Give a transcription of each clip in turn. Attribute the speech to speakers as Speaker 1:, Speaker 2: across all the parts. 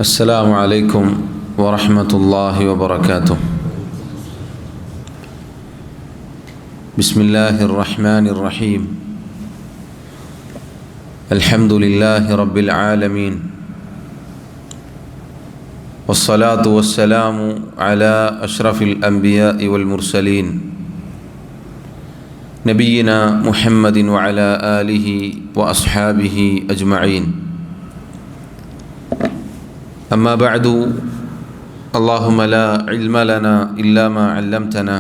Speaker 1: السلام عليكم ورحمة الله وبركاته. بسم الله الرحمن الرحيم. الحمد لله رب العالمين، والصلاة والسلام على أشرف الأنبياء والمرسلين نبينا محمد وعلى آله وأصحابه أجمعين. أما بعد، اللهم لا علم لنا إلا ما علمتنا،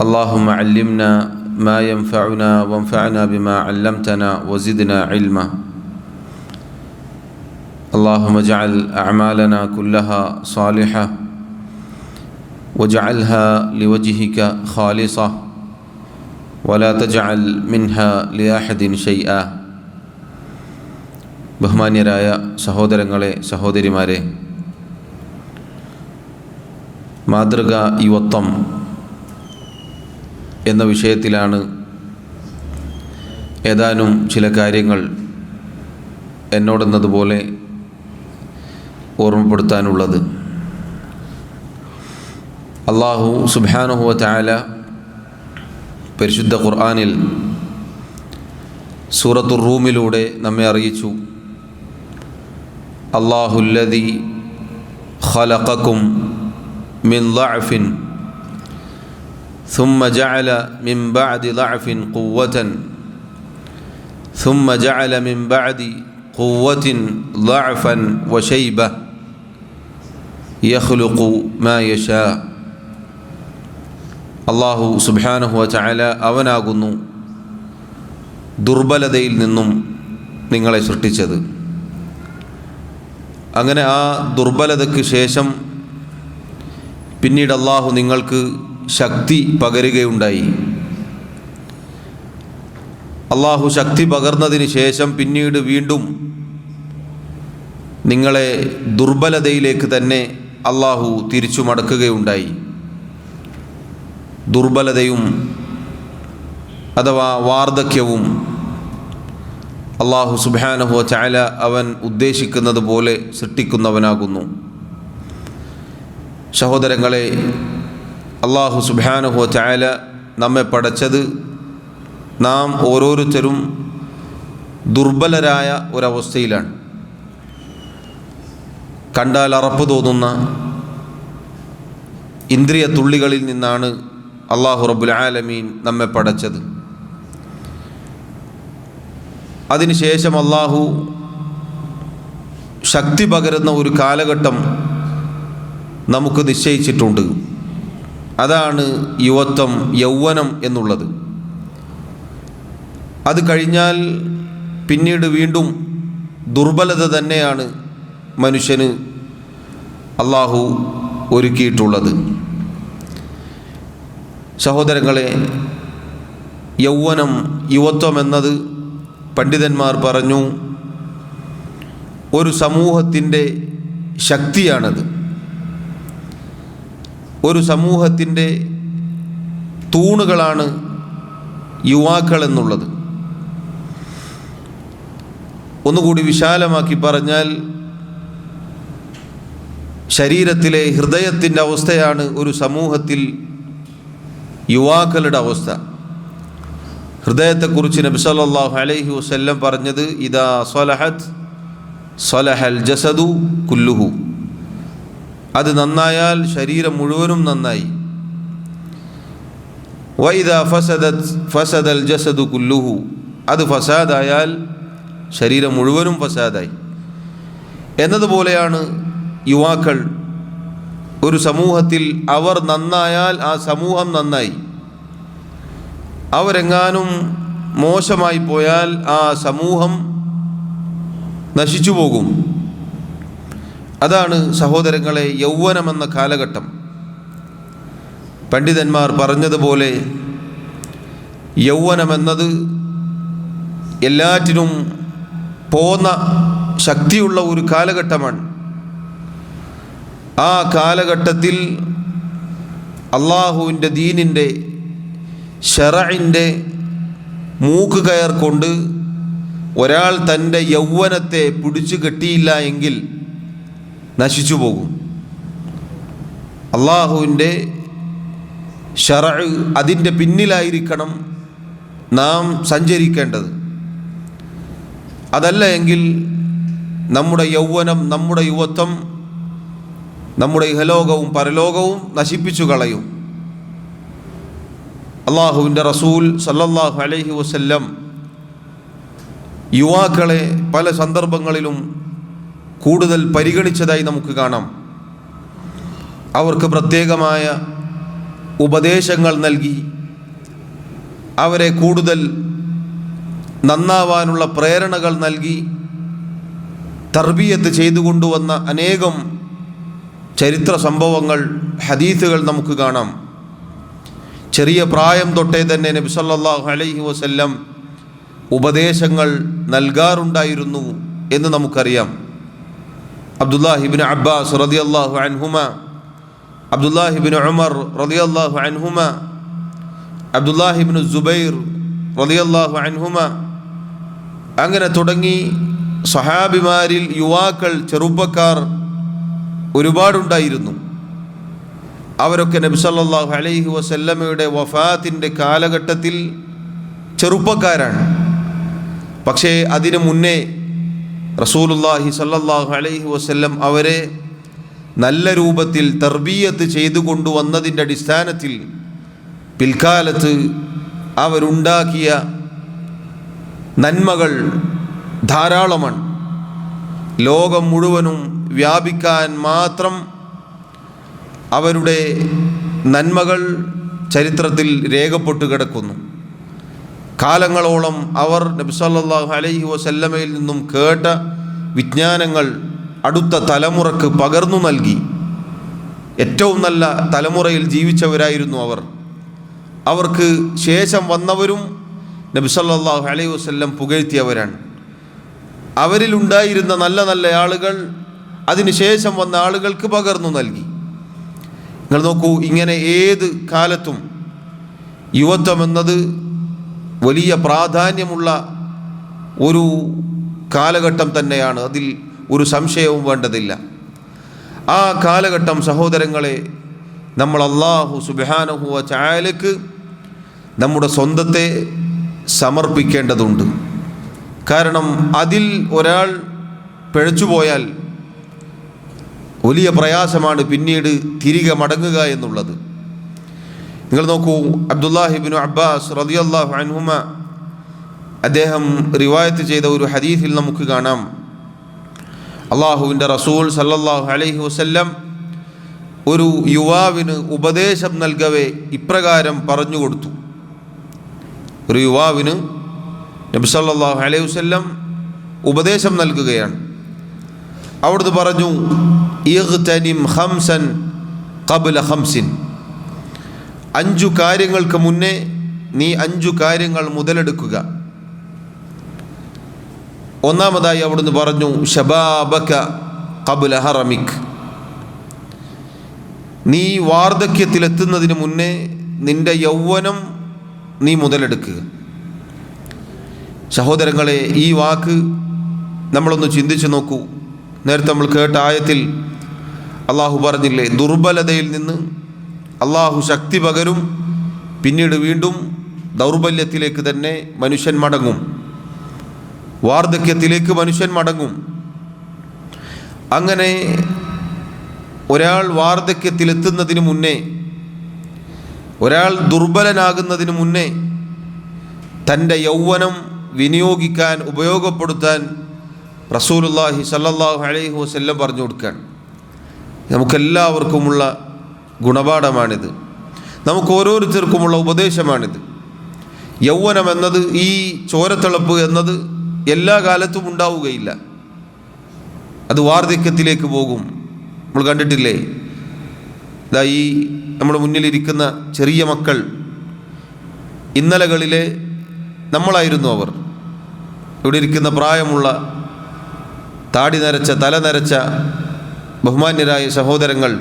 Speaker 1: اللهم علمنا ما ينفعنا وانفعنا بما علمتنا وزدنا علما. اللهم اجعل أعمالنا كلها صالحة واجعلها لوجهك خالصة ولا تجعل منها لأحد شيئا. ബഹുമാന്യരായ സഹോദരങ്ങളെ, സഹോദരിമാരെ, മാതൃകാ യുവത്വം എന്ന വിഷയത്തിലാണ് ഏതാനും ചില കാര്യങ്ങൾ എന്നോടെന്നതുപോലെ ഓർമ്മപ്പെടുത്താനുള്ളത്. അല്ലാഹു സുബ്ഹാനഹു വ തആല പരിശുദ്ധ ഖുർആനിൽ സൂറത്തുർ റൂമിലൂടെ നമ്മെ അറിയിച്ചു, അല്ലാഹുല്ലദീ ഖലഖകും മിൻ ളഅഫിൻ ثم جعل من بعد ضعف قوة ثم جعل من بعد قوة ضعفا وشيبة يخلق ما يشاء. അല്ലാഹു സുബ്ഹാനഹു വ തആല അവനാകുന്നു ദുർബലതയിൽ നിന്നും നിങ്ങളെ സൃഷ്ടിച്ചത്. അങ്ങനെ ആ ദുർബലതയ്ക്ക് ശേഷം പിന്നീട് അല്ലാഹു നിങ്ങൾക്ക് ശക്തി പകരുകയുണ്ടായി. അല്ലാഹു ശക്തി പകർന്നതിന് ശേഷം പിന്നീട് വീണ്ടും നിങ്ങളെ ദുർബലതയിലേക്ക് തന്നെ അല്ലാഹു തിരിച്ചു മടക്കുകയുണ്ടായി. ദുർബലതയും അഥവാ വാർദ്ധക്യവും അല്ലാഹു സുബ്ഹാനഹു വ തആല അവൻ ഉദ്ദേശിക്കുന്നത് പോലെ സൃഷ്ടിക്കുന്നവനാകുന്നു. സഹോദരങ്ങളെ, അല്ലാഹു സുബ്ഹാനഹു വ തആല നമ്മെ പടച്ചത് നാം ഓരോരുത്തരും ദുർബലരായ ഒരവസ്ഥയിലാണ്. കണ്ടാൽ അറപ്പ് തോന്നുന്ന ഇന്ദ്രിയ തുള്ളികളിൽ നിന്നാണ് അല്ലാഹു റബ്ബുൽ ആലമീൻ നമ്മെ പടച്ചത്. അതിനുശേഷം അല്ലാഹു ശക്തി പകരുന്ന ഒരു കാലഘട്ടം നമുക്ക് നിശ്ചയിച്ചിട്ടുണ്ട്. അതാണ് യുവത്വം, യൗവനം എന്നുള്ളത്. അത് കഴിഞ്ഞാൽ പിന്നീട് വീണ്ടും ദുർബലത തന്നെയാണ് മനുഷ്യന് അല്ലാഹു ഒരുക്കിയിട്ടുള്ളത്. സഹോദരങ്ങളെ, യൗവനം, യുവത്വം എന്നത് പണ്ഡിതന്മാർ പറഞ്ഞു, ഒരു സമൂഹത്തിൻ്റെ ശക്തിയാണത്. ഒരു സമൂഹത്തിൻ്റെ തൂണുകളാണ് യുവാക്കൾ എന്നുള്ളത്. ഒന്നുകൂടി വിശാലമാക്കി പറഞ്ഞാൽ, ശരീരത്തിലെ ഹൃദയത്തിൻ്റെ അവസ്ഥയാണ് ഒരു സമൂഹത്തിൽ യുവാക്കളുടെ അവസ്ഥ. ഹൃദയത്തെക്കുറിച്ച് നബി സല്ലല്ലാഹു അലൈഹി വസല്ലം പറഞ്ഞത്, ഇദാ സ്വലഹത് സ്വലഹൽ ജസദു കുല്ലുഹു. അത് നന്നായാൽ ശരീരം മുഴുവനും നന്നായി. വഇദാ ഫസദത് ഫസദൽ ജസദു കുല്ലുഹു. അത് ഫസാദായാൽ ശരീരം മുഴുവനും ഫസാദായി എന്നതുപോലെയാണ് യുവാക്കൾ. ഒരു സമൂഹത്തിൽ അവർ നന്നായാൽ ആ സമൂഹം നന്നായി. അവരെങ്ങാനും മോശമായി പോയാൽ ആ സമൂഹം നശിച്ചു പോകും. അതാണ് സഹോദരങ്ങളെ യൗവനമെന്ന കാലഘട്ടം. പണ്ഡിതന്മാർ പറഞ്ഞതുപോലെ യൗവനമെന്നത് എല്ലാറ്റിനും പോന്ന ശക്തിയുള്ള ഒരു കാലഘട്ടമാണ്. ആ കാലഘട്ടത്തിൽ അള്ളാഹുവിൻ്റെ ദീനിൻ്റെ ശറഇൻ്റെ മൂക്ക് കയർ കൊണ്ട് ഒരാൾ തൻ്റെ യൗവനത്തെ പിടിച്ചു കെട്ടിയില്ല എങ്കിൽ നശിച്ചു പോകും. അള്ളാഹുവിൻ്റെ ശറഅ് അതിൻ്റെ പിന്നിലായിരിക്കണം നാം സഞ്ചരിക്കേണ്ടത്. അതല്ല എങ്കിൽ നമ്മുടെ യൗവനം, നമ്മുടെ യുവത്വം, നമ്മുടെ ഇഹലോകവും പരലോകവും നശിപ്പിച്ചു കളയും. അള്ളാഹുവിൻ്റെ റസൂൽ സല്ലല്ലാഹു അലൈഹി വസല്ലം യുവാക്കളെ പല സന്ദർഭങ്ങളിലും കൂടുതൽ പരിഗണിച്ചതായി നമുക്ക് കാണാം. അവർക്ക് പ്രത്യേകമായ ഉപദേശങ്ങൾ നൽകി അവരെ കൂടുതൽ നന്നാവാനുള്ള പ്രേരണകൾ നൽകി തർബിയത്ത് ചെയ്തു കൊണ്ടുവന്ന അനേകം ചരിത്ര സംഭവങ്ങൾ, ഹദീസുകൾ നമുക്ക് കാണാം. ചെറിയ പ്രായം തൊട്ടേ തന്നെ നബി സല്ലല്ലാഹു അലൈഹി വസല്ലം ഉപദേശങ്ങൾ നൽകാറുണ്ടായിരുന്നു എന്ന് നമുക്കറിയാം. അബ്ദുല്ലാഹി ഇബ്നു അബ്ബാസ് റളിയല്ലാഹു അൻഹുമ, അബ്ദുല്ലാഹി ഇബ്നു ഉമർ റളിയല്ലാഹു അൻഹുമ, അബ്ദുല്ലാഹി ഇബ്നു സുബൈർ റളിയല്ലാഹു അൻഹുമ, അങ്ങനെ തുടങ്ങി സഹാബിമാരിൽ യുവാക്കൾ, ചെറുപ്പക്കാർ ഒരുപാടുണ്ടായിരുന്നു. അവരൊക്കെ നബി സല്ലല്ലാഹു അലൈഹി വസല്ലമയുടെ വഫാത്തിൻ്റെ കാലഘട്ടത്തിൽ ചെറുപ്പക്കാരാണ്. പക്ഷേ അതിനു മുന്നേ റസൂലുള്ളാഹി സല്ലല്ലാഹു അലൈഹി വസല്ലം അവരെ നല്ല രൂപത്തിൽ തർബിയത്ത് ചെയ്തു കൊണ്ടുവന്നതിൻ്റെ അടിസ്ഥാനത്തിൽ പിൽക്കാലത്ത് അവരുണ്ടാക്കിയ നന്മകൾ ധാരാളമാണ്. ലോകം മുഴുവനും വ്യാപിക്കാൻ മാത്രം അവരുടെ നന്മകൾ ചരിത്രത്തിൽ രേഖപ്പെട്ടു കിടക്കുന്നു. കാലങ്ങളോളം അവർ നബി സല്ലല്ലാഹു അലൈഹി വസല്ലമയിൽ നിന്നും കേട്ട വിജ്ഞാനങ്ങൾ അടുത്ത തലമുറക്ക് പകർന്നു നൽകി. ഏറ്റവും നല്ല തലമുറയിൽ ജീവിച്ചവരായിരുന്നു അവർ. അവർക്ക് ശേഷം വന്നവരും നബി സല്ലല്ലാഹു അലൈഹി വസല്ലം പുകഴ്ത്തിയവരാണ്. അവരിലുണ്ടായിരുന്ന നല്ല നല്ല ആളുകൾ അതിനുശേഷം വന്ന ആളുകൾക്ക് പകർന്നു നൽകി. നിങ്ങൾ നോക്കൂ, ഇങ്ങനെ ഏത് കാലത്തും യുവത്വം എന്നത് വലിയ പ്രാധാന്യമുള്ള ഒരു കാലഘട്ടം തന്നെയാണ്. അതിൽ ഒരു സംശയവും വേണ്ടതില്ല. ആ കാലഘട്ടം സഹോദരങ്ങളെ, നമ്മൾ അല്ലാഹു സുബ്ഹാനഹു വ തആലക്ക് നമ്മുടെ സ്വന്തത്തെ സമർപ്പിക്കേണ്ടതുണ്ട്. കാരണം അതിൽ ഒരാൾ പിഴച്ചുപോയാൽ വലിയ പ്രയാസമാണ് പിന്നീട് തിരികെ മടങ്ങുക എന്നുള്ളത്. നിങ്ങൾ നോക്കൂ, അബ്ദുല്ലാഹി ഇബ്നു അബ്ബാസ് റളിയല്ലാഹു അൻഹുമ അദ്ദേഹം റിവായത്ത് ചെയ്ത ഒരു ഹദീസിൽ നമുക്ക് കാണാം, അള്ളാഹുവിൻ്റെ റസൂൽ സല്ലല്ലാഹു അലൈഹി വസല്ലം ഒരു യുവാവിന് ഉപദേശം നൽകവേ ഇപ്രകാരം പറഞ്ഞു കൊടുത്തു. ഒരു യുവാവിന് നബി സല്ലല്ലാഹു അലൈഹി വസല്ലം ഉപദേശം നൽകുകയാണ്. അവിടുന്ന് പറഞ്ഞു, ഇഗ്തനിം ഖംസൻ ഖബ്ല ഖംസിൻ, 5 കാര്യങ്ങൾക്ക് മുന്നേ നീ 5 കാര്യങ്ങൾ മുതലെടുക്കുക. ഒന്നാമതായി അവിടുന്ന് പറഞ്ഞു, ശബാബക ഖബ്ല ഹറമിക്, നീ വാർദ്ധക്യത്തിലെത്തുന്നതിന് മുന്നേ നിന്റെ യൗവനം നീ മുതലെടുക്കുക. സഹോദരങ്ങളെ, ഈ വാക്ക് നമ്മളൊന്ന് ചിന്തിച്ചു നോക്കൂ. നേരത്തെ നമ്മൾ കേട്ട ആയത്തിൽ അള്ളാഹു പറഞ്ഞില്ലേ, ദുർബലതയിൽ നിന്ന് അള്ളാഹു ശക്തി പകരും, പിന്നീട് വീണ്ടും ദൗർബല്യത്തിലേക്ക് തന്നെ മനുഷ്യൻ മടങ്ങും, വാർദ്ധക്യത്തിലേക്ക് മനുഷ്യൻ മടങ്ങും. അങ്ങനെ ഒരാൾ വാർദ്ധക്യത്തിലെത്തുന്നതിന് മുന്നേ, ഒരാൾ ദുർബലനാകുന്നതിന് മുന്നേ തൻ്റെ യൗവനം വിനിയോഗിക്കാൻ, ഉപയോഗപ്പെടുത്താൻ റസൂലുള്ളാഹി സല്ലല്ലാഹു അലൈഹി വസല്ലം പറഞ്ഞു കൊടുക്കുകയാണ്. നമുക്കെല്ലാവർക്കുമുള്ള ഗുണപാഠമാണിത്, നമുക്ക് ഓരോരുത്തർക്കുമുള്ള ഉപദേശമാണിത്. യൗവനം എന്നത്, ഈ ചോരത്തിളപ്പ് എന്നത് എല്ലാ കാലത്തും ഉണ്ടാവുകയില്ല. അത് വാർദ്ധക്യത്തിലേക്ക് പോകും. നമ്മൾ കണ്ടിട്ടില്ലേ, ഇതാ ഈ നമ്മുടെ മുന്നിലിരിക്കുന്ന ചെറിയ മക്കൾ, ഇന്നലകളിലെ നമ്മളായിരുന്നു അവർ. ഇവിടെ ഇരിക്കുന്ന പ്രായമുള്ള, താടി നരച്ച, തല നരച്ച ബഹുമാന്യരായ സഹോദരങ്ങൾ,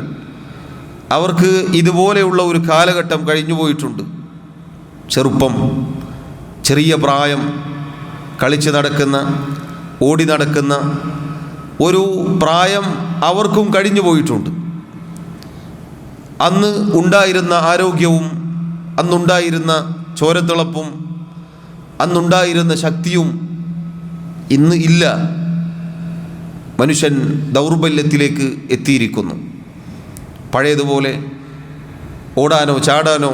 Speaker 1: അവർക്ക് ഇതുപോലെയുള്ള ഒരു കാലഘട്ടം കഴിഞ്ഞു പോയിട്ടുണ്ട്. ചെറുപ്പം, ചെറിയ പ്രായം, കളിച്ച് നടക്കുന്ന, ഓടി നടക്കുന്ന ഒരു പ്രായം അവർക്കും കഴിഞ്ഞു പോയിട്ടുണ്ട്. അന്ന് ഉണ്ടായിരുന്ന ആരോഗ്യവും അന്നുണ്ടായിരുന്ന ചോരത്തിളപ്പും അന്നുണ്ടായിരുന്ന ശക്തിയും ഇന്ന് ഇല്ല. മനുഷ്യൻ ദൗർബല്യത്തിലേക്ക് എത്തിയിരിക്കുന്നു. പഴയതുപോലെ ഓടാനോ ചാടാനോ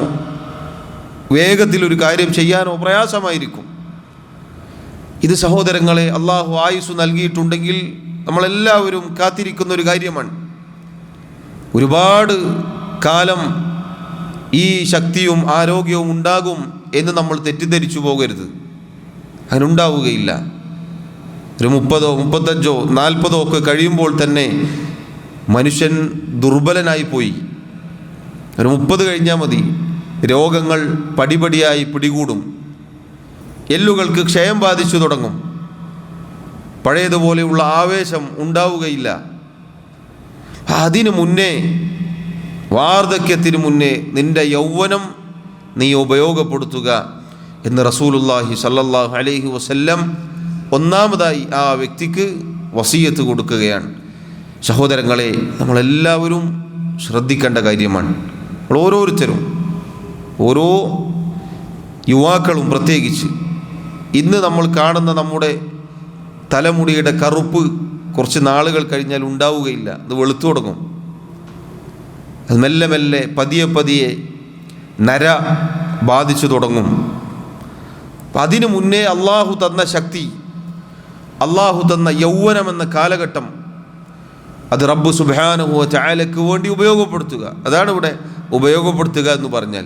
Speaker 1: വേഗത്തിലൊരു കാര്യം ചെയ്യാനോ പ്രയാസമായിരിക്കും. ഇത് സഹോദരങ്ങളെ, അള്ളാഹു ആയുസ് നൽകിയിട്ടുണ്ടെങ്കിൽ നമ്മളെല്ലാവരും കാത്തിരിക്കുന്ന ഒരു കാര്യമാണ്. ഒരുപാട് കാലം ഈ ശക്തിയും ആരോഗ്യവും ഉണ്ടാകും എന്ന് നമ്മൾ തെറ്റിദ്ധരിച്ചു പോകരുത്. അതിനുണ്ടാവുകയില്ല. ഒരു 30, 35, 40 ഒക്കെ കഴിയുമ്പോൾ തന്നെ മനുഷ്യൻ ദുർബലനായി പോയി. ഒരു 30 കഴിഞ്ഞാൽ മതി, രോഗങ്ങൾ പടിപടിയായി പിടികൂടും. എല്ലുകൾക്ക് ക്ഷയം ബാധിച്ചു തുടങ്ങും. പഴയതുപോലെയുള്ള ആവേശം ഉണ്ടാവുകയില്ല. അതിനു മുന്നേ, വാർദ്ധക്യത്തിന് മുന്നേ നിൻ്റെ യൗവനം നീ ഉപയോഗപ്പെടുത്തുക എന്ന് റസൂലുള്ളാഹി സ്വല്ലല്ലാഹു അലൈഹി വസല്ലം ഒന്നാമതായി ആ വ്യക്തിക്ക് വസിയത്ത് കൊടുക്കുകയാണ്. സഹോദരങ്ങളെ, നമ്മളെല്ലാവരും ശ്രദ്ധിക്കേണ്ട കാര്യമാണ്. നമ്മൾ ഓരോരുത്തരും, ഓരോ യുവാക്കളും പ്രത്യേകിച്ച്, ഇന്ന് നമ്മൾ കാണുന്ന നമ്മുടെ തലമുടിയുടെ കറുപ്പ് കുറച്ച് നാളുകൾ കഴിഞ്ഞാൽ ഉണ്ടാവുകയില്ല. അത് വെളുത്തു തുടങ്ങും. അത് മെല്ലെ മെല്ലെ പതിയെ പതിയെ നര ബാധിച്ചു തുടങ്ങും. അതിനു മുന്നേ അള്ളാഹു തന്ന ശക്തി, അള്ളാഹു തന്ന യൗവനമെന്ന കാലഘട്ടം, അത് റബ്ബ് സുബ്ഹാനഹു വ തആലയ്ക്ക് വേണ്ടി ഉപയോഗപ്പെടുത്തുക. അതാണ് ഇവിടെ ഉപയോഗപ്പെടുത്തുക എന്ന് പറഞ്ഞാൽ.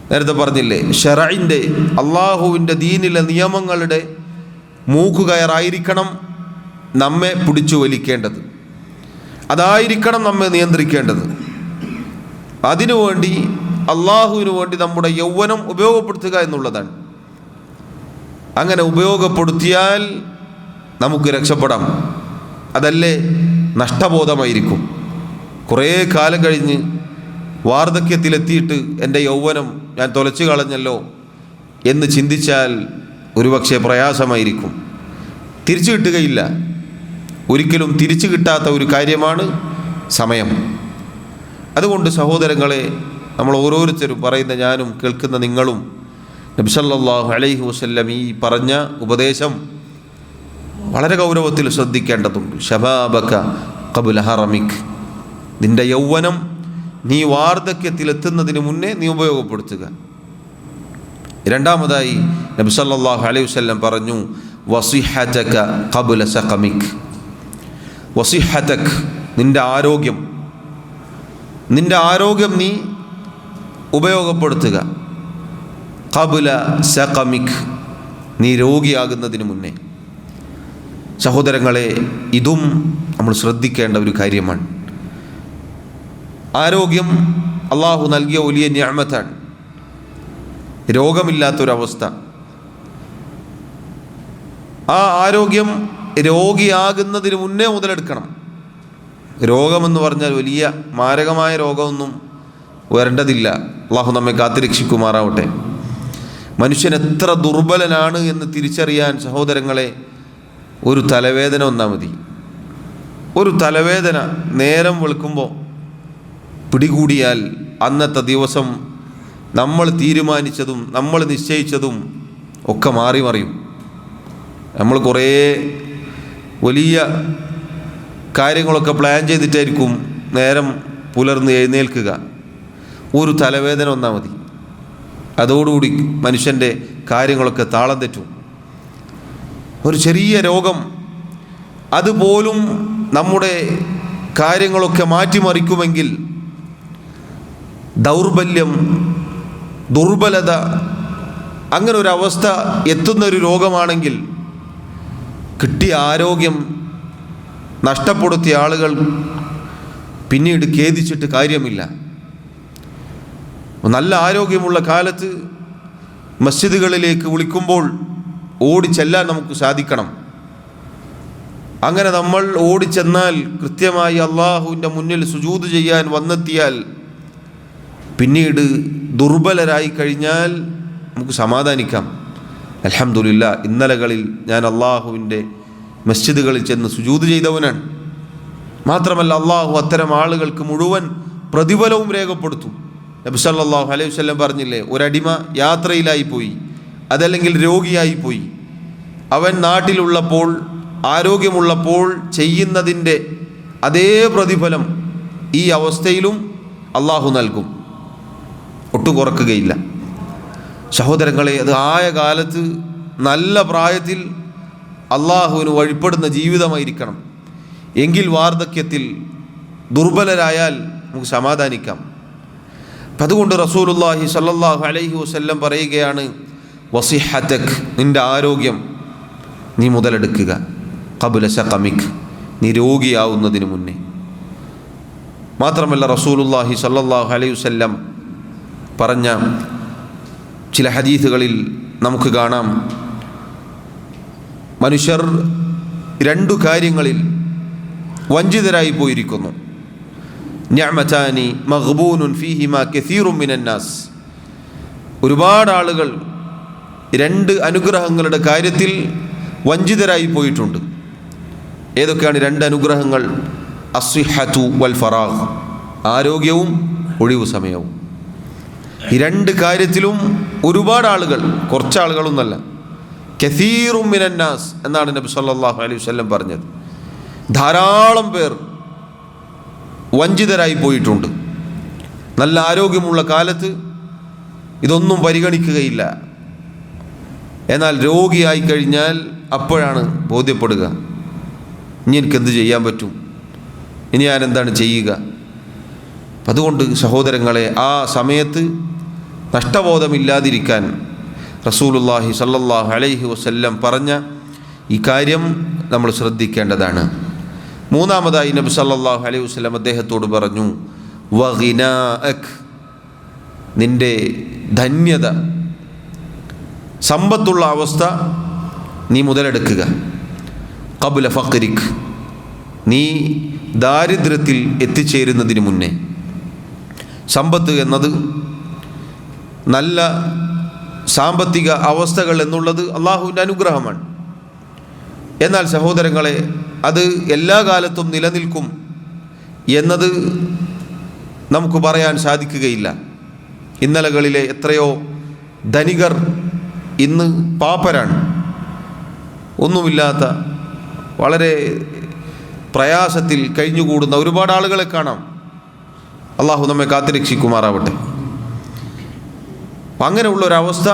Speaker 1: നേരത്തെ പറഞ്ഞില്ലേ, ശറഇൻ്റെ, അള്ളാഹുവിൻ്റെ ദീനിലെ നിയമങ്ങളുടെ മൂക്കുകയറായിരിക്കണം നമ്മെ പിടിച്ചു വലിക്കേണ്ടത്. അതായിരിക്കണം നമ്മെ നിയന്ത്രിക്കേണ്ടത്. അതിനുവേണ്ടി, അള്ളാഹുവിന് വേണ്ടി നമ്മുടെ യൗവനം ഉപയോഗപ്പെടുത്തുക എന്നുള്ളതാണ്. അങ്ങനെ ഉപയോഗപ്പെടുത്തിയാൽ നമുക്ക് രക്ഷപ്പെടാം. അതല്ലേ നഷ്ടബോധമായിരിക്കും. കുറേ കാലം കഴിഞ്ഞ് വാർദ്ധക്യത്തിലെത്തിയിട്ട് എൻ്റെ യൗവനം ഞാൻ തൊലച്ചു കളഞ്ഞല്ലോ എന്ന് ചിന്തിച്ചാൽ ഒരുപക്ഷെ പ്രയാസമായിരിക്കും. തിരിച്ചു കിട്ടുകയില്ല. ഒരിക്കലും തിരിച്ചു കിട്ടാത്ത ഒരു കാര്യമാണ് സമയം. അതുകൊണ്ട് സഹോദരങ്ങളെ, നമ്മൾ ഓരോരുത്തരും പറയുന്ന, ഞാനും കേൾക്കുന്ന നിങ്ങളും, നബി സല്ലല്ലാഹു അലൈഹി വസല്ലം ഈ പറഞ്ഞ ഉപദേശം വളരെ ഗൗരവത്തിൽ ശ്രദ്ധിക്കേണ്ടതുണ്ട്. ശബാബക ഖബ്ല ഹറമിക്, നിൻ്റെ യൗവനം നീ വാർദ്ധക്യത്തിലെത്തുന്നതിന് മുന്നേ നീ ഉപയോഗപ്പെടുത്തുക. രണ്ടാമതായി നബി സല്ലല്ലാഹു അലൈഹി വസല്ലം പറഞ്ഞു, വസിഹതക ഖബ്ല സഖമിക്. വസിഹതക്, നിൻ്റെ ആരോഗ്യം നീ ഉപയോഗപ്പെടുത്തുക. ഖബ്ല സഖമിക്, നീ രോഗിയാകുന്നതിന് മുന്നേ. സഹോദരങ്ങളെ, ഇതും നമ്മൾ ശ്രദ്ധിക്കേണ്ട ഒരു കാര്യമാണ്. ആരോഗ്യം അള്ളാഹു നൽകിയ വലിയ നിഅമത്താണ്. രോഗമില്ലാത്തൊരവസ്ഥ. ആ ആരോഗ്യം രോഗിയാകുന്നതിന് മുന്നേ മുതലെടുക്കണം. രോഗമെന്ന് പറഞ്ഞാൽ വലിയ മാരകമായ രോഗമൊന്നും വരേണ്ടതില്ല. അള്ളാഹു നമ്മെ കാത്തുരക്ഷിക്കുമാറാവട്ടെ. മനുഷ്യൻ എത്ര ദുർബലനാണ് എന്ന് തിരിച്ചറിയാൻ സഹോദരങ്ങളെ, ഒരു തലവേദന വന്നാൽ മതി. ഒരു തലവേദന നേരം വെളുക്കുമ്പോൾ പിടികൂടിയാൽ അന്നത്തെ ദിവസം നമ്മൾ തീരുമാനിച്ചതും നമ്മൾ നിശ്ചയിച്ചതും ഒക്കെ മാറി മറിയും. നമ്മൾ കുറേ വലിയ കാര്യങ്ങളൊക്കെ പ്ലാൻ ചെയ്തിട്ടായിരിക്കും നേരം പുലർന്ന് എഴുന്നേൽക്കുക. ഒരു തലവേദന വന്നാൽ മതി, അതോടുകൂടി മനുഷ്യൻ്റെ കാര്യങ്ങളൊക്കെ താളം തെറ്റും. ഒരു ചെറിയ രോഗം അതുപോലും നമ്മുടെ കാര്യങ്ങളൊക്കെ മാറ്റിമറിക്കുമെങ്കിൽ, ദൗർബല്യം, ദുർബലത, അങ്ങനെ ഒരു അവസ്ഥ എത്തുന്നൊരു രോഗമാണെങ്കിൽ, കിട്ടിയ ആരോഗ്യം നഷ്ടപ്പെടുത്തിയ ആളുകൾ പിന്നീട് ഖേദിച്ചിട്ട് കാര്യമില്ല. നല്ല ആരോഗ്യമുള്ള കാലത്ത് മസ്ജിദുകളിലേക്ക് വിളിക്കുമ്പോൾ ഓടിച്ചെല്ലാൻ നമുക്ക് സാധിക്കണം. അങ്ങനെ നമ്മൾ ഓടിച്ചെന്നാൽ, കൃത്യമായി അള്ളാഹുവിൻ്റെ മുന്നിൽ സുജൂദ് ചെയ്യാൻ വന്നെത്തിയാൽ, പിന്നീട് ദുർബലരായി കഴിഞ്ഞാൽ നമുക്ക് സമാധാനിക്കാം. അൽഹംദുലില്ലാ, ഇന്നലകളിൽ ഞാൻ അള്ളാഹുവിൻ്റെ മസ്ജിദുകളിൽ ചെന്ന് സുജൂദ് ചെയ്തവനാണ്. മാത്രമല്ല അള്ളാഹു അത്തരം ആളുകൾക്ക് മുഴുവൻ പ്രതിഫലവും രേഖപ്പെടുത്തും. നബി സല്ലല്ലാഹു അലൈഹി വസല്ലം പറഞ്ഞില്ലേ, ഒരടിമ യാത്രയിലായിപ്പോയി, അതല്ലെങ്കിൽ രോഗിയായിപ്പോയി, അവൻ നാട്ടിലുള്ളപ്പോൾ ആരോഗ്യമുള്ളപ്പോൾ ചെയ്യുന്നതിൻ്റെ അതേ പ്രതിഫലം ഈ അവസ്ഥയിലും അള്ളാഹു നൽകും, ഒട്ടും കുറക്കുകയില്ല. സഹോദരങ്ങളെ, അത് ആയ കാലത്ത് നല്ല പ്രായത്തിൽ അള്ളാഹുവിന് വഴിപ്പെടുന്ന ജീവിതമായിരിക്കണം. എങ്കിൽ വാർദ്ധക്യത്തിൽ ദുർബലരായാൽ നമുക്ക് സമാധാനിക്കാം. അപ്പം അതുകൊണ്ട് റസൂലുള്ളാഹി സ്വല്ലല്ലാഹു അലൈഹി വസല്ലം പറയുകയാണ്, വസിഹതക്, നിൻ്റെ ആരോഗ്യം നീ മുതലെടുക്കുക, ഖബ്ല സഖമിക്, നീ രോഗിയാവുന്നതിന് മുന്നേ. മാത്രമല്ല റസൂലുള്ളാഹി സ്വല്ലല്ലാഹു അലൈഹി വസല്ലം പറഞ്ഞ ചില ഹദീസുകളിൽ നമുക്ക് കാണാം, മനുഷ്യർ രണ്ടു കാര്യങ്ങളിൽ വഞ്ചിതരായി പോയിരിക്കുന്നു. നിഅമതാനി മഗ്ബൂനുൻ ഫീഹിമാ കസീറുൻ മിനന്നാസ്. ഒരുപാട് ആളുകൾ രണ്ട് അനുഗ്രഹങ്ങളുടെ കാര്യത്തിൽ വഞ്ചിതരായി പോയിട്ടുണ്ട്. ഏതൊക്കെയാണ് രണ്ട് അനുഗ്രഹങ്ങൾ? അസ്സിഹ്ഹതു വൽ ഫറാഗ്, ആരോഗ്യവും ഒഴിവു സമയവും. ഈ രണ്ട് കാര്യത്തിലും ഒരുപാട് ആളുകൾ, കുറച്ച് ആളുകളൊന്നല്ല, കസീറുൻ മിനന്നാസ് എന്നാണ് നബി സല്ലല്ലാഹു അലൈഹി വസല്ലം പറഞ്ഞത്. ധാരാളം പേർ വഞ്ചിതരായി പോയിട്ടുണ്ട്. നല്ല ആരോഗ്യമുള്ള കാലത്ത് ഇതൊന്നും പരിഗണിക്കുകയില്ല. എന്നാൽ രോഗിയായി കഴിഞ്ഞാൽ അപ്പോഴാണ് ബോധ്യപ്പെടുക, ഇനി എനിക്കെന്ത് ചെയ്യാൻ പറ്റും, ഇനി ഞാൻ എന്താണ് ചെയ്യുക. അതുകൊണ്ട് സഹോദരങ്ങളെ, ആ സമയത്ത് നഷ്ടബോധമില്ലാതിരിക്കാൻ റസൂലുള്ളാഹി സ്വല്ലല്ലാഹു അലൈഹി വസല്ലം പറഞ്ഞ ഈ കാര്യം നമ്മൾ ശ്രദ്ധിക്കേണ്ടതാണ്. മൂന്നാമതായി നബി സല്ലല്ലാഹു അലൈഹി വസല്ലം അദ്ദേഹത്തോട് പറഞ്ഞു, വഗിനാഅക്, നിൻ്റെ ധന്യത, സമ്പത്തുള്ള അവസ്ഥ നീ മുതലെടുക്കുക. ഖബ്ല ഫഖ്രിക്, നീ ദാരിദ്ര്യത്തിൽ എത്തിച്ചേരുന്നതിന് മുന്നേ. സമ്പത്ത് എന്നത്, നല്ല സാമ്പത്തിക അവസ്ഥകൾ എന്നുള്ളത് അള്ളാഹുവിൻ്റെ അനുഗ്രഹമാണ്. എന്നാൽ സഹോദരങ്ങളെ, അത് എല്ലാ കാലത്തും നിലനിൽക്കും എന്നത് നമുക്ക് പറയാൻ സാധിക്കുകയില്ല. ഇന്നലകളിലെ എത്രയോ ധനികർ ഇന്ന് പാപ്പരാണ്. ഒന്നുമില്ലാത്ത, വളരെ പ്രയാസത്തിൽ കഴിഞ്ഞുകൂടുന്ന ഒരുപാട് ആളുകളെ കാണാം. അള്ളാഹു നമ്മെ കാത്തുരക്ഷിക്കുമാറാവട്ടെ. അങ്ങനെയുള്ളൊരവസ്ഥ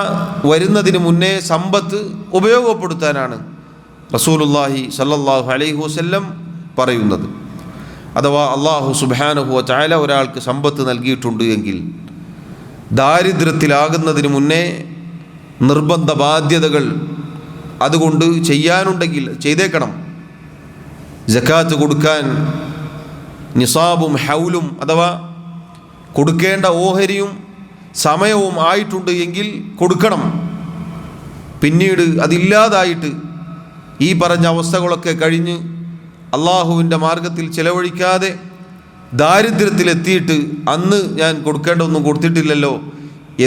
Speaker 1: വരുന്നതിന് മുന്നേ സമ്പത്ത് ഉപയോഗപ്പെടുത്താനാണ് റസൂലുള്ളാഹി സ്വല്ലല്ലാഹു അലൈഹി വസല്ലം പറയുന്നത്. അഥവാ അള്ളാഹു സുബ്ഹാനഹു വ തആല ഒരാൾക്ക് സമ്പത്ത് നൽകിയിട്ടുണ്ട് എങ്കിൽ ദാരിദ്ര്യത്തിലാകുന്നതിന് മുന്നേ നിർബന്ധ ബാധ്യതകൾ അതുകൊണ്ട് ചെയ്യാനുണ്ടെങ്കിൽ ചെയ്തേക്കണം. സക്കാത്ത് കൊടുക്കാൻ നിസാബും ഹൗലും അഥവാ കൊടുക്കേണ്ട ഓഹരിയും സമയവും ആയിട്ടുണ്ട് എങ്കിൽ കൊടുക്കണം. പിന്നീട് അതില്ലാതായിട്ട് ഈ പറഞ്ഞ അവസ്ഥകളൊക്കെ കഴിഞ്ഞ് അള്ളാഹുവിൻ്റെ മാർഗത്തിൽ ചിലവഴിക്കാതെ ദാരിദ്ര്യത്തിലെത്തിയിട്ട് അന്ന് ഞാൻ കൊടുക്കേണ്ടതൊന്നും കൊടുത്തിട്ടില്ലല്ലോ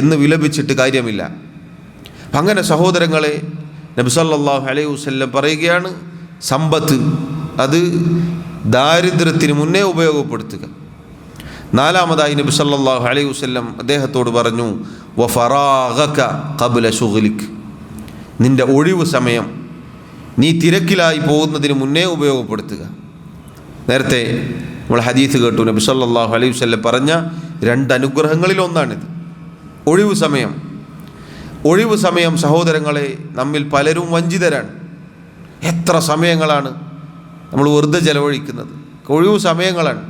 Speaker 1: എന്ന് വിലപിച്ചിട്ട് കാര്യമില്ല. അങ്ങനെ സഹോദരങ്ങളെ, നബി സല്ലല്ലാഹു അലൈഹി വസല്ലം പറയുകയാണ്, സമ്പത്ത് അത് ദാരിദ്ര്യത്തിന് മുന്നേ ഉപയോഗപ്പെടുത്തുക. നാലാമതായി നബി സല്ലല്ലാഹു അലൈഹി വസല്ലം അദ്ദേഹത്തോട് പറഞ്ഞു, വഫറാഗക ഖബ്ല ശുഗ്ലിക്, നിൻ്റെ ഒഴിവ് സമയം നീ തിരക്കിലായി പോകുന്നതിന് മുന്നേ ഉപയോഗപ്പെടുത്തുക. നേരത്തെ നമ്മൾ ഹദീസ് കേട്ടു, നബി സല്ലല്ലാഹു അലൈഹി വസല്ലം പറഞ്ഞ രണ്ട് അനുഗ്രഹങ്ങളിൽ ഒന്നാണിത്, ഒഴിവ് സമയം. ഒഴിവ് സമയം സഹോദരങ്ങളെ, നമ്മിൽ പലരും വഞ്ചിതരാണ്. എത്ര സമയങ്ങളാണ് നമ്മൾ വെറുതെ ചെലവഴിക്കുന്നത്, ഒഴിവ് സമയങ്ങളാണ്.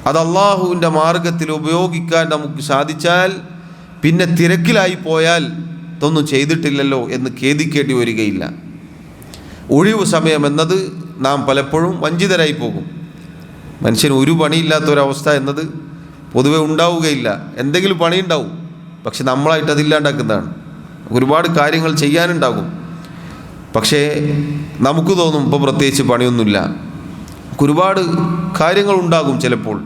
Speaker 1: അത് അള്ളാഹുവിൻ്റെ മാർഗത്തിൽ ഉപയോഗിക്കാൻ നമുക്ക് സാധിച്ചാൽ പിന്നെ തിരക്കിലായി പോയാൽ ഇതൊന്നും ചെയ്തിട്ടില്ലല്ലോ എന്ന് ഖേദിക്കേണ്ടി വരികയില്ല. ഒഴിവ് സമയം എന്നത് നാം പലപ്പോഴും വഞ്ചിതരായി പോകും. മനുഷ്യന് ഒരു പണിയില്ലാത്തൊരവസ്ഥ എന്നത് പൊതുവെ ഉണ്ടാവുകയില്ല. എന്തെങ്കിലും പണിയുണ്ടാവും, പക്ഷെ നമ്മളായിട്ട് അതില്ലാണ്ടാക്കുന്നതാണ്. ഒരുപാട് കാര്യങ്ങൾ ചെയ്യാനുണ്ടാകും, പക്ഷേ നമുക്ക് തോന്നും ഇപ്പോൾ പ്രത്യേകിച്ച് പണിയൊന്നുമില്ല. ഒരുപാട് കാര്യങ്ങളുണ്ടാകും ചിലപ്പോൾ.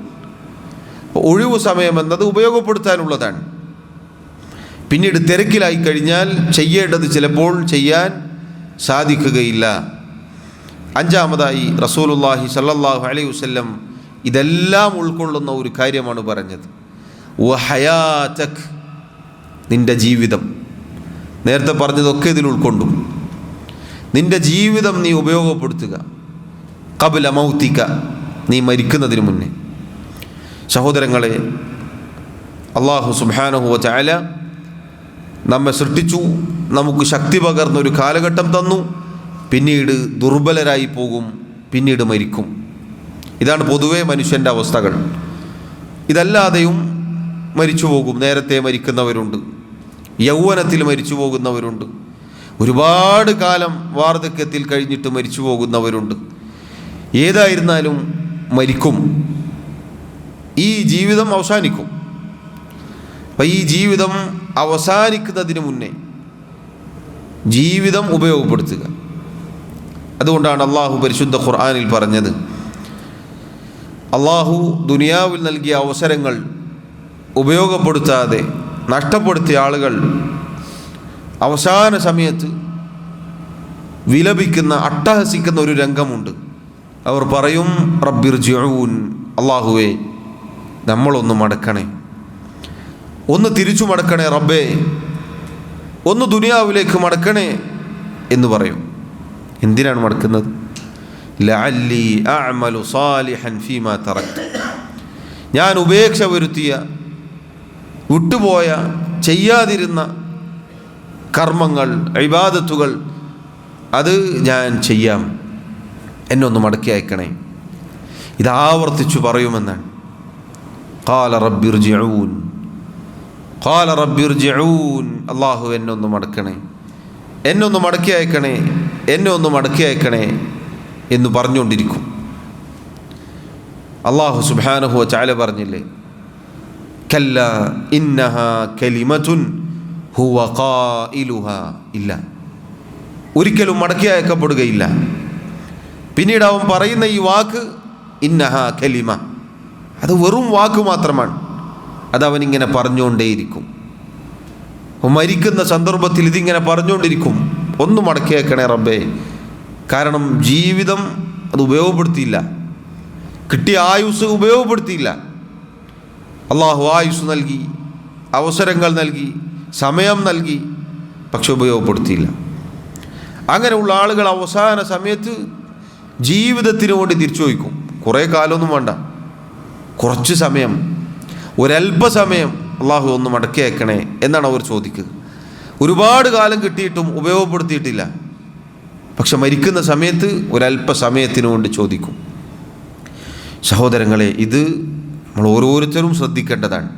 Speaker 1: ഒഴിവ് സമയം എന്നത് ഉപയോഗപ്പെടുത്താനുള്ളതാണ്. പിന്നീട് തിരക്കിലായി കഴിഞ്ഞാൽ ചെയ്യേണ്ടത് ചിലപ്പോൾ ചെയ്യാൻ സാധിക്കുകയില്ല. അഞ്ചാമതായി റസൂലുള്ളാഹി സ്വല്ലല്ലാഹു അലൈഹി വസല്ലം ഇതെല്ലാം ഉൾക്കൊള്ളുന്ന ഒരു കാര്യമാണ് പറഞ്ഞത്. വഹയാതക്, നിൻ്റെ ജീവിതം. നേരത്തെ പറഞ്ഞതൊക്കെ ഇതിൽ ഉൾക്കൊണ്ടു. നിൻ്റെ ജീവിതം നീ ഉപയോഗപ്പെടുത്തുക. ഖബ്ല മൗതിക, നീ മരിക്കുന്നതിന് മുന്നേ. സഹോദരങ്ങളെ, അല്ലാഹു സുബ്ഹാനഹു വ തആല നമ്മെ സൃഷ്ടിച്ചു, നമുക്ക് ശക്തി പകർന്നൊരു കാലഘട്ടം തന്നു. പിന്നീട് ദുർബലരായി പോകും, പിന്നീട് മരിക്കും. ഇതാണ് പൊതുവേ മനുഷ്യൻ്റെ അവസ്ഥകൾ. ഇതല്ലാതെയും മരിച്ചു പോകും. നേരത്തെ മരിക്കുന്നവരുണ്ട്, യൗവനത്തിൽ മരിച്ചു പോകുന്നവരുണ്ട്, ഒരുപാട് കാലം വാർദ്ധക്യത്തിൽ കഴിഞ്ഞിട്ട് മരിച്ചു പോകുന്നവരുണ്ട്. ഏതായിരുന്നാലും മരിക്കും. ഈ ജീവിതം അവസാനിക്കും. അപ്പം ഈ ജീവിതം അവസാനിക്കുന്നതിന് മുന്നേ ജീവിതം ഉപയോഗപ്പെടുത്തുക. അതുകൊണ്ടാണ് അള്ളാഹു പരിശുദ്ധ ഖുർആനിൽ പറഞ്ഞത്, അള്ളാഹു ദുനിയാവിൽ നൽകിയ അവസരങ്ങൾ ഉപയോഗപ്പെടുത്താതെ നഷ്ടപ്പെടുത്തിയ ആളുകൾ അവസാന സമയത്ത് വിലപിക്കുന്ന, അട്ടഹസിക്കുന്ന ഒരു രംഗമുണ്ട്. അവർ പറയും, റബ്ബിർജിഊൻ, അള്ളാഹുവേ നമ്മളൊന്ന് മടക്കണേ, ഒന്ന് തിരിച്ചു മടക്കണേ റബ്ബേ, ഒന്ന് ദുനിയാവിലേക്ക് മടക്കണേ എന്ന് പറയും. എന്തിനാണ് മടക്കുന്നത്? ലഅല്ലി അഅമലു സാലിഹൻ ഫീമാ തറക്തു, ഞാൻ ഉപേക്ഷ വരുത്തിയ, വിട്ടുപോയ, ചെയ്യാതിരുന്ന കർമ്മങ്ങൾ, ഇബാദത്തുകൾ, അത് ഞാൻ ചെയ്യാം, എന്നെ ഒന്ന് മടക്കി അയക്കണേ. ഇതാവർത്തിച്ചു പറയുമെന്നാണ്. ഖാല റബ്ബിർജിഊൻ, ഖാല റബ്ബിർജിഊൻ, അല്ലാഹു എന്നെ ഒന്ന് മടക്കണേ, എന്നെ ഒന്ന് മടക്കി അയക്കണേ, എന്നെ ഒന്ന് മടക്കി അയക്കണേ എന്ന് പറഞ്ഞുകൊണ്ടിരിക്കും. അല്ലാഹു സുബ്ഹാനഹു വ തആല പറഞ്ഞില്ലേ, കല്ല ഇന്നഹാ കലിമത്തുൻ ഹുവ ഖായിലുഹാ, ഇല്ല, ഒരിക്കലും മടക്കി അയക്കപ്പെടുകയില്ല. പിന്നീട് അവൻ പറയുന്ന ഈ വാക്ക് ഇന്നഹാ കലിമ, അത് വെറും വാക്ക് മാത്രമാണ്. അതവനിങ്ങനെ പറഞ്ഞുകൊണ്ടേയിരിക്കും. മരിക്കുന്ന സന്ദർഭത്തിൽ ഇതിങ്ങനെ പറഞ്ഞുകൊണ്ടിരിക്കും, ഒന്ന് മടക്കി അയക്കണേ റബ്ബേ. കാരണം ജീവിതം അത് ഉപയോഗപ്പെടുത്തിയില്ല, കിട്ടിയ ആയുസ് ഉപയോഗപ്പെടുത്തിയില്ല. അള്ളാഹു ആയുസ് നൽകി, അവസരങ്ങൾ നൽകി, സമയം നൽകി, പക്ഷെ ഉപയോഗപ്പെടുത്തിയില്ല. അങ്ങനെയുള്ള ആളുകൾ അവസാന സമയത്ത് ജീവിതത്തിന് വേണ്ടി തിരിച്ചു ചോദിക്കും. കുറേ കാലമൊന്നും വേണ്ട, കുറച്ച് സമയം, ഒരല്പസമയം അള്ളാഹു ഒന്ന് മടക്കി അയക്കണേ എന്നാണ് അവർ ചോദിക്കുക. ഒരുപാട് കാലം കിട്ടിയിട്ടും ഉപയോഗപ്പെടുത്തിയിട്ടില്ല. പക്ഷെ മരിക്കുന്ന സമയത്ത് ഒരല്പസമയത്തിന് വേണ്ടി ചോദിക്കും. സഹോദരങ്ങളെ, ഇത് നമ്മൾ ഓരോരുത്തരും ശ്രദ്ധിക്കേണ്ടതാണ്.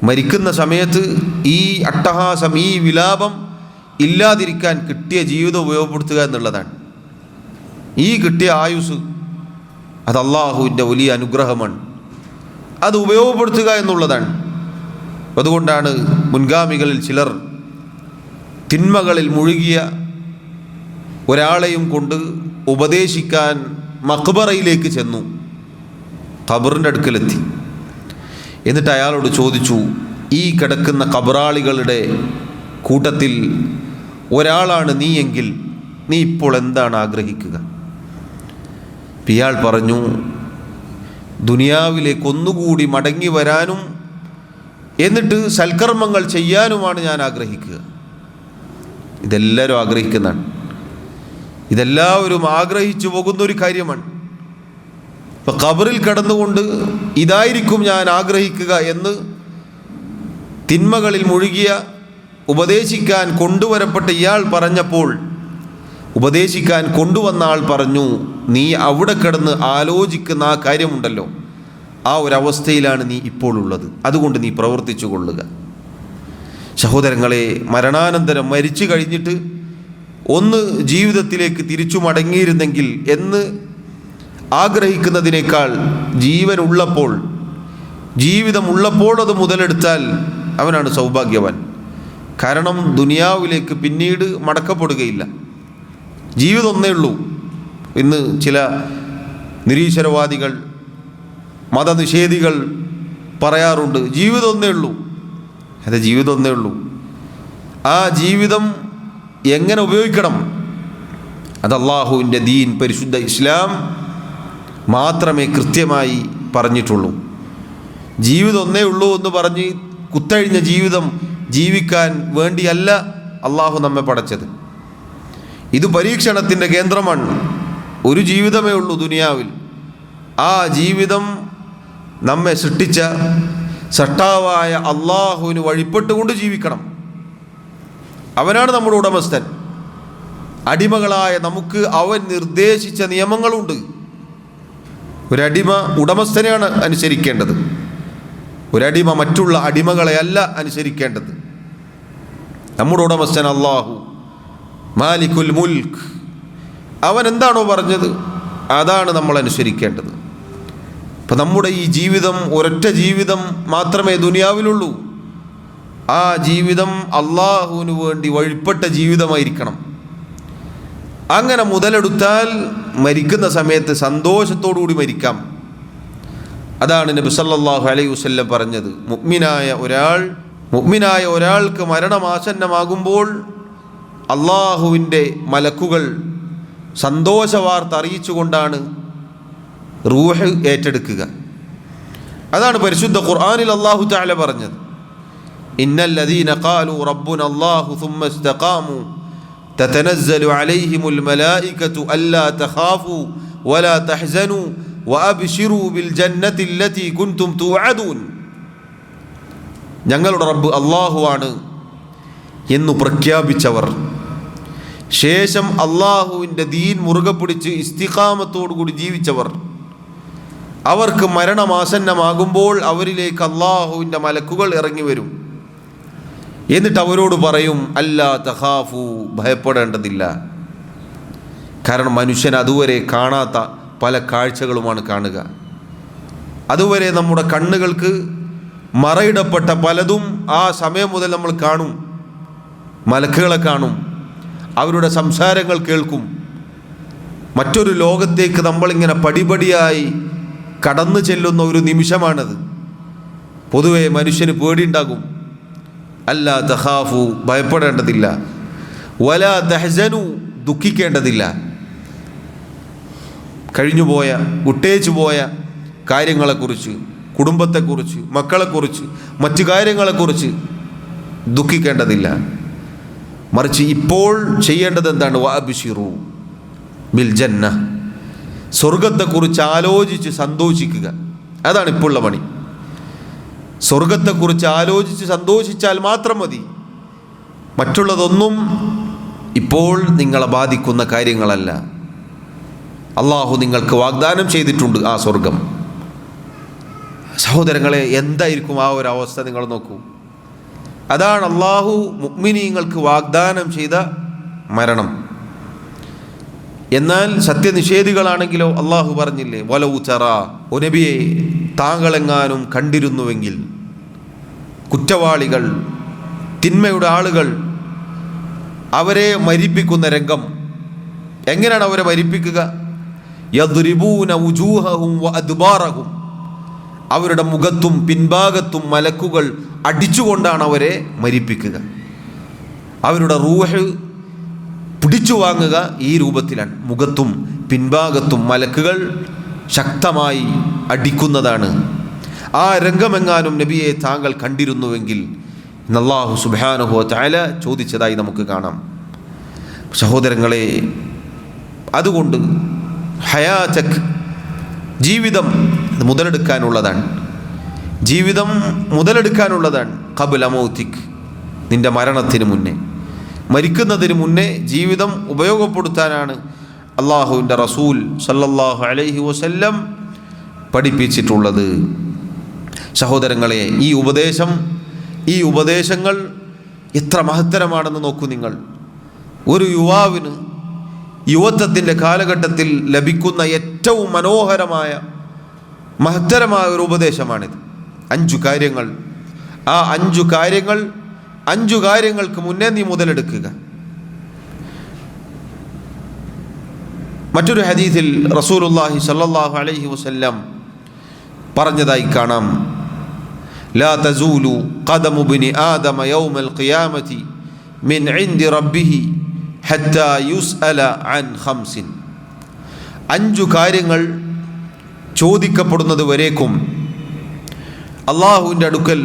Speaker 1: മരിക്കുന്ന സമയത്ത് ഈ അട്ടഹാസം, ഈ വിലാപം ഇല്ലാതിരിക്കാൻ കിട്ടിയ ജീവിതം ഉപയോഗപ്പെടുത്തുക എന്നുള്ളതാണ്. ഈ കിട്ടിയ ആയുസ് അത് അള്ളാഹുവിൻ്റെ വലിയ അനുഗ്രഹമാണ്. അത് ഉപയോഗപ്പെടുത്തുക എന്നുള്ളതാണ്. അതുകൊണ്ടാണ് മുൻഗാമികളിൽ ചിലർ തിന്മകളിൽ മുഴുകിയ ഒരാളെയും കൊണ്ട് ഉപദേശിക്കാൻ മഖ്ബറയിലേക്ക് ചെന്നു. ഖബറിൻ്റെ അടുക്കലെത്തി. എന്നിട്ട് അയാളോട് ചോദിച്ചു, ഈ കിടക്കുന്ന ഖബറാളികളുടെ കൂട്ടത്തിൽ ഒരാളാണ് നീ എങ്കിൽ നീ ഇപ്പോൾ എന്താണ് ആഗ്രഹിക്കുക? ഇയാൾ പറഞ്ഞു, ദുനിയാവിലേക്ക് ഒന്നുകൂടി മടങ്ങി വരാനും എന്നിട്ട് സൽക്കർമ്മങ്ങൾ ചെയ്യാനുമാണ് ഞാൻ ആഗ്രഹിക്കുക. ഇതെല്ലാവരും ആഗ്രഹിക്കുന്നതാണ്. ഇതെല്ലാവരും ആഗ്രഹിച്ചു പോകുന്നൊരു കാര്യമാണ്. ഇപ്പം ഖബറിൽ കിടന്നുകൊണ്ട് ഇതായിരിക്കും ഞാൻ ആഗ്രഹിക്കുക എന്ന് തിന്മകളിൽ മുഴുകിയ ഉപദേശിക്കാൻ കൊണ്ടുവരപ്പെട്ട ഇയാൾ പറഞ്ഞപ്പോൾ ഉപദേശിക്കാൻ കൊണ്ടുവന്ന ആൾ പറഞ്ഞു, നീ അവിടെ കിടന്ന് ആലോചിക്കുന്ന ആ കാര്യമുണ്ടല്ലോ, ആ ഒരവസ്ഥയിലാണ് നീ ഇപ്പോൾ ഉള്ളത്, അതുകൊണ്ട് നീ പ്രവർത്തിച്ചു കൊള്ളുക. സഹോദരങ്ങളെ, മരണാനന്തരം മരിച്ചു കഴിഞ്ഞിട്ട് ഒന്ന് ജീവിതത്തിലേക്ക് തിരിച്ചു മടങ്ങിയിരുന്നെങ്കിൽ എന്ന് ആഗ്രഹിക്കുന്നതിനേക്കാൾ ജീവനുള്ളപ്പോൾ, ജീവിതമുള്ളപ്പോൾ അത് മുതലെടുത്താൽ അവനാണ് സൗഭാഗ്യവാൻ. കാരണം ദുനിയാവിലേക്ക് പിന്നീട് മടക്കപ്പെടുകയില്ല. ജീവിതം ഒന്നേ ഉള്ളൂ. ഇന്ന് ചില നിരീശ്വരവാദികൾ, മതനിഷേധികൾ പറയാറുണ്ട്, ജീവിതം ഒന്നേ ഉള്ളൂ. അത് ജീവിതം ഒന്നേ ഉള്ളൂ. ആ ജീവിതം എങ്ങനെ ഉപയോഗിക്കണം, അത് അള്ളാഹുവിൻ്റെ ദീൻ, പരിശുദ്ധ ഇസ്ലാം മാത്രമേ കൃത്യമായി പറഞ്ഞിട്ടുള്ളൂ. ജീവിതം ഒന്നേ ഉള്ളൂ എന്ന് പറഞ്ഞ് കുത്തഴിഞ്ഞ ജീവിതം ജീവിക്കാൻ വേണ്ടിയല്ല അള്ളാഹു നമ്മെ പടച്ചത്. ഇത് പരീക്ഷണത്തിൻ്റെ കേന്ദ്രമാണ്. ഒരു ജീവിതമേ ഉള്ളൂ ദുനിയാവിൽ. ആ ജീവിതം നമ്മെ സൃഷ്ടിച്ച സൃഷ്ടാവായ അള്ളാഹുവിന് വഴിപ്പെട്ടുകൊണ്ട് ജീവിക്കണം. അവനാണ് നമ്മുടെ ഉടമസ്ഥൻ. അടിമകളായ നമുക്ക് അവൻ നിർദ്ദേശിച്ച നിയമങ്ങളുണ്ട്. ഒരടിമ ഉടമസ്ഥനെയാണ് അനുസരിക്കേണ്ടത്. ഒരടിമ മറ്റുള്ള അടിമകളെയല്ല അനുസരിക്കേണ്ടത്. നമ്മുടെ ഉടമസ്ഥൻ അള്ളാഹു, മാലിക്കുൽ മുൽക്ക്. അവൻ എന്താണോ പറഞ്ഞത് അതാണ് നമ്മൾ അനുസരിക്കേണ്ടത്. അപ്പം നമ്മുടെ ഈ ജീവിതം ഒരൊറ്റ ജീവിതം മാത്രമേ ദുനിയാവിലുള്ളൂ. ആ ജീവിതം അള്ളാഹുവിന് വേണ്ടി വഴിപ്പെട്ട ജീവിതമായിരിക്കണം. അങ്ങനെ മുതലെടുത്താൽ മരിക്കുന്ന സമയത്ത് സന്തോഷത്തോടുകൂടി മരിക്കാം. അതാണ് നബി സല്ലല്ലാഹു അലൈഹി വസല്ലം പറഞ്ഞത്. മുഅ്മിനായ ഒരാൾക്ക് മരണമാസന്നമാകുമ്പോൾ അള്ളാഹുവിൻ്റെ മലക്കുകൾ സന്തോഷവാർത്ത അറിയിച്ചുകൊണ്ടാണ് റൂഹ് ഏറ്റെടുക്കുക. അതാണ് പരിശുദ്ധ ഖുർആനിൽ അല്ലാഹു തആല പറഞ്ഞത്. ഇന്നല്ലദീന ഖാലൂ റബ്ബുന അല്ലാഹു സുമ്മ ഇസ്തഖാമു തതനസ്സലു അലൈഹിമുൽ മലായികതു അല്ലാ തഖാഫു വലാ തഹ്സനു വഅബ്ശിറൂ ബിൽ ജന്നത്തി അല്ലതി കുൻതും തുഅദൂൻ. ഞങ്ങളുടെ റബ്ബ് അല്ലാഹുവാണ് എന്നു പ്രഖ്യാപിച്ചവർ, ശേഷം അള്ളാഹുവിൻ്റെ ദീൻ മുറുകെ പിടിച്ച് ഇസ്തിഖാമത്തോടുകൂടി ജീവിച്ചവർ, അവർക്ക് മരണമാസന്നമാകുമ്പോൾ അവരിലേക്ക് അള്ളാഹുവിൻ്റെ മലക്കുകൾ ഇറങ്ങി വരും. എന്നിട്ട് അവരോട് പറയും, അല്ലാ തഖാഫു, ഭയപ്പെടേണ്ടതില്ല. കാരണം മനുഷ്യൻ അതുവരെ കാണാത്ത പല കാഴ്ചകളുമാണ് കാണുക. അതുവരെ നമ്മുടെ കണ്ണുകൾക്ക് മറയിടപ്പെട്ട പലതും ആ സമയം മുതൽ നമ്മൾ കാണും. മലക്കുകളെ കാണും, അവരുടെ സംസാരങ്ങൾ കേൾക്കും. മറ്റൊരു ലോകത്തേക്ക് നമ്മളിങ്ങനെ പടിപടിയായി കടന്നു ചെല്ലുന്ന ഒരു നിമിഷമാണത്. പൊതുവെ മനുഷ്യന് പേടിയുണ്ടാകും. അല്ലാ തഖാഫു, ഭയപ്പെടേണ്ടതില്ല. വലാ തഹ്സനു, ദുഃഖിക്കേണ്ടതില്ല. കഴിഞ്ഞുപോയ വിട്ടേച്ചു പോയ കാര്യങ്ങളെക്കുറിച്ച്, കുടുംബത്തെക്കുറിച്ച്, മക്കളെക്കുറിച്ച്, മറ്റു കാര്യങ്ങളെക്കുറിച്ച് ദുഃഖിക്കേണ്ടതില്ല. മറിച്ച് ഇപ്പോൾ ചെയ്യേണ്ടത് എന്താണ്? വഅബ്ശിറൂ ബിൽ ജന്ന, സ്വർഗത്തെക്കുറിച്ച് ആലോചിച്ച് സന്തോഷിക്കുക. അതാണ് ഇപ്പോൾ ഉള്ള പണി. സ്വർഗത്തെക്കുറിച്ച് ആലോചിച്ച് സന്തോഷിച്ചാൽ മാത്രം മതി. മറ്റുള്ളതൊന്നും ഇപ്പോൾ നിങ്ങളെ ബാധിക്കുന്ന കാര്യങ്ങളല്ല. അള്ളാഹു നിങ്ങൾക്ക് വാഗ്ദാനം ചെയ്തിട്ടുണ്ട് ആ സ്വർഗം. സഹോദരങ്ങളെ, എന്തായിരിക്കും ആ ഒരു അവസ്ഥ നിങ്ങൾ നോക്കൂ. അതാണ് അള്ളാഹു മുഅ്മിനീങ്ങൾക്ക് വാഗ്ദാനം ചെയ്ത മരണം. എന്നാൽ സത്യനിഷേധികളാണെങ്കിലോ അള്ളാഹു പറഞ്ഞില്ലേ, വലൗ തറാ, ഓ നബിയെ താങ്കളെങ്ങാനും കണ്ടിരുന്നുവെങ്കിൽ കുറ്റവാളികൾ, തിന്മയുടെ ആളുകൾ, അവരെ മരിപ്പിക്കുന്ന രംഗം. എങ്ങനെയാണ് അവരെ മരിപ്പിക്കുക? യദ്രിബൂന വുജൂഹഹും വഅദ്ബാറഹും, അവരുടെ മുഖത്തും പിൻഭാഗത്തും മലക്കുകൾ അടിച്ചുകൊണ്ടാണ് അവരെ മരിപ്പിക്കുക. അവരുടെ റൂഹ് പിടിച്ചു വാങ്ങുക ഈ രൂപത്തിലാണ്. മുഖത്തും പിൻഭാഗത്തും മലക്കുകൾ ശക്തമായി അടിക്കുന്നതാണ്. ആ രംഗമെങ്ങാനും നബിയെ താങ്കൾ കണ്ടിരുന്നുവെങ്കിൽ അല്ലാഹു സുബ്ഹാനഹു വ തആല ചോദിച്ചതായി നമുക്ക് കാണാം. സഹോദരങ്ങളെ, അതുകൊണ്ട് ഹയാതക്, ജീവിതം മുതലെടുക്കാനുള്ളതാണ്. ജീവിതം മുതലെടുക്കാനുള്ളതാണ്. ഖബ്ല മൗതിക്, നിന്റെ മരണത്തിന് മുന്നേ, മരിക്കുന്നതിന് മുന്നേ ജീവിതം ഉപയോഗപ്പെടുത്താനാണ് അള്ളാഹുവിൻ്റെ റസൂൽ സല്ലല്ലാഹു അലൈഹി വസല്ലം പഠിപ്പിച്ചിട്ടുള്ളത്. സഹോദരങ്ങളെ, ഈ ഉപദേശങ്ങൾ എത്ര മഹത്തരമാണെന്ന് നോക്കൂ നിങ്ങൾ. ഒരു യുവാവിന് യുവത്വത്തിൻ്റെ കാലഘട്ടത്തിൽ ലഭിക്കുന്ന ഏറ്റവും മനോഹരമായ മഹത്തരമായ ഒരു ഉപദേശമാണിത്. 5 കാര്യങ്ങൾ. ആ 5 കാര്യങ്ങൾക്ക് മുന്നേ നീ മുതലെടുക്കുക. മറ്റൊരു ഹദീസിൽ റസൂലുള്ളാഹി സ്വല്ലല്ലാഹു അലൈഹി വസല്ലം പറഞ്ഞതായി കാണാം, ലാ തസൂലു ഖദമു ബിനി ആദമ യൗമൽ ഖിയാമത്തി മിൻ ഇൻദി റബ്ബിഹി ഹത്താ യുസ്അല അൻ ഖംസിൻ. 5 കാര്യങ്ങൾ ചോദിക്കപ്പെടുന്നത് വരേക്കും അള്ളാഹുവിൻ്റെ അടുക്കൽ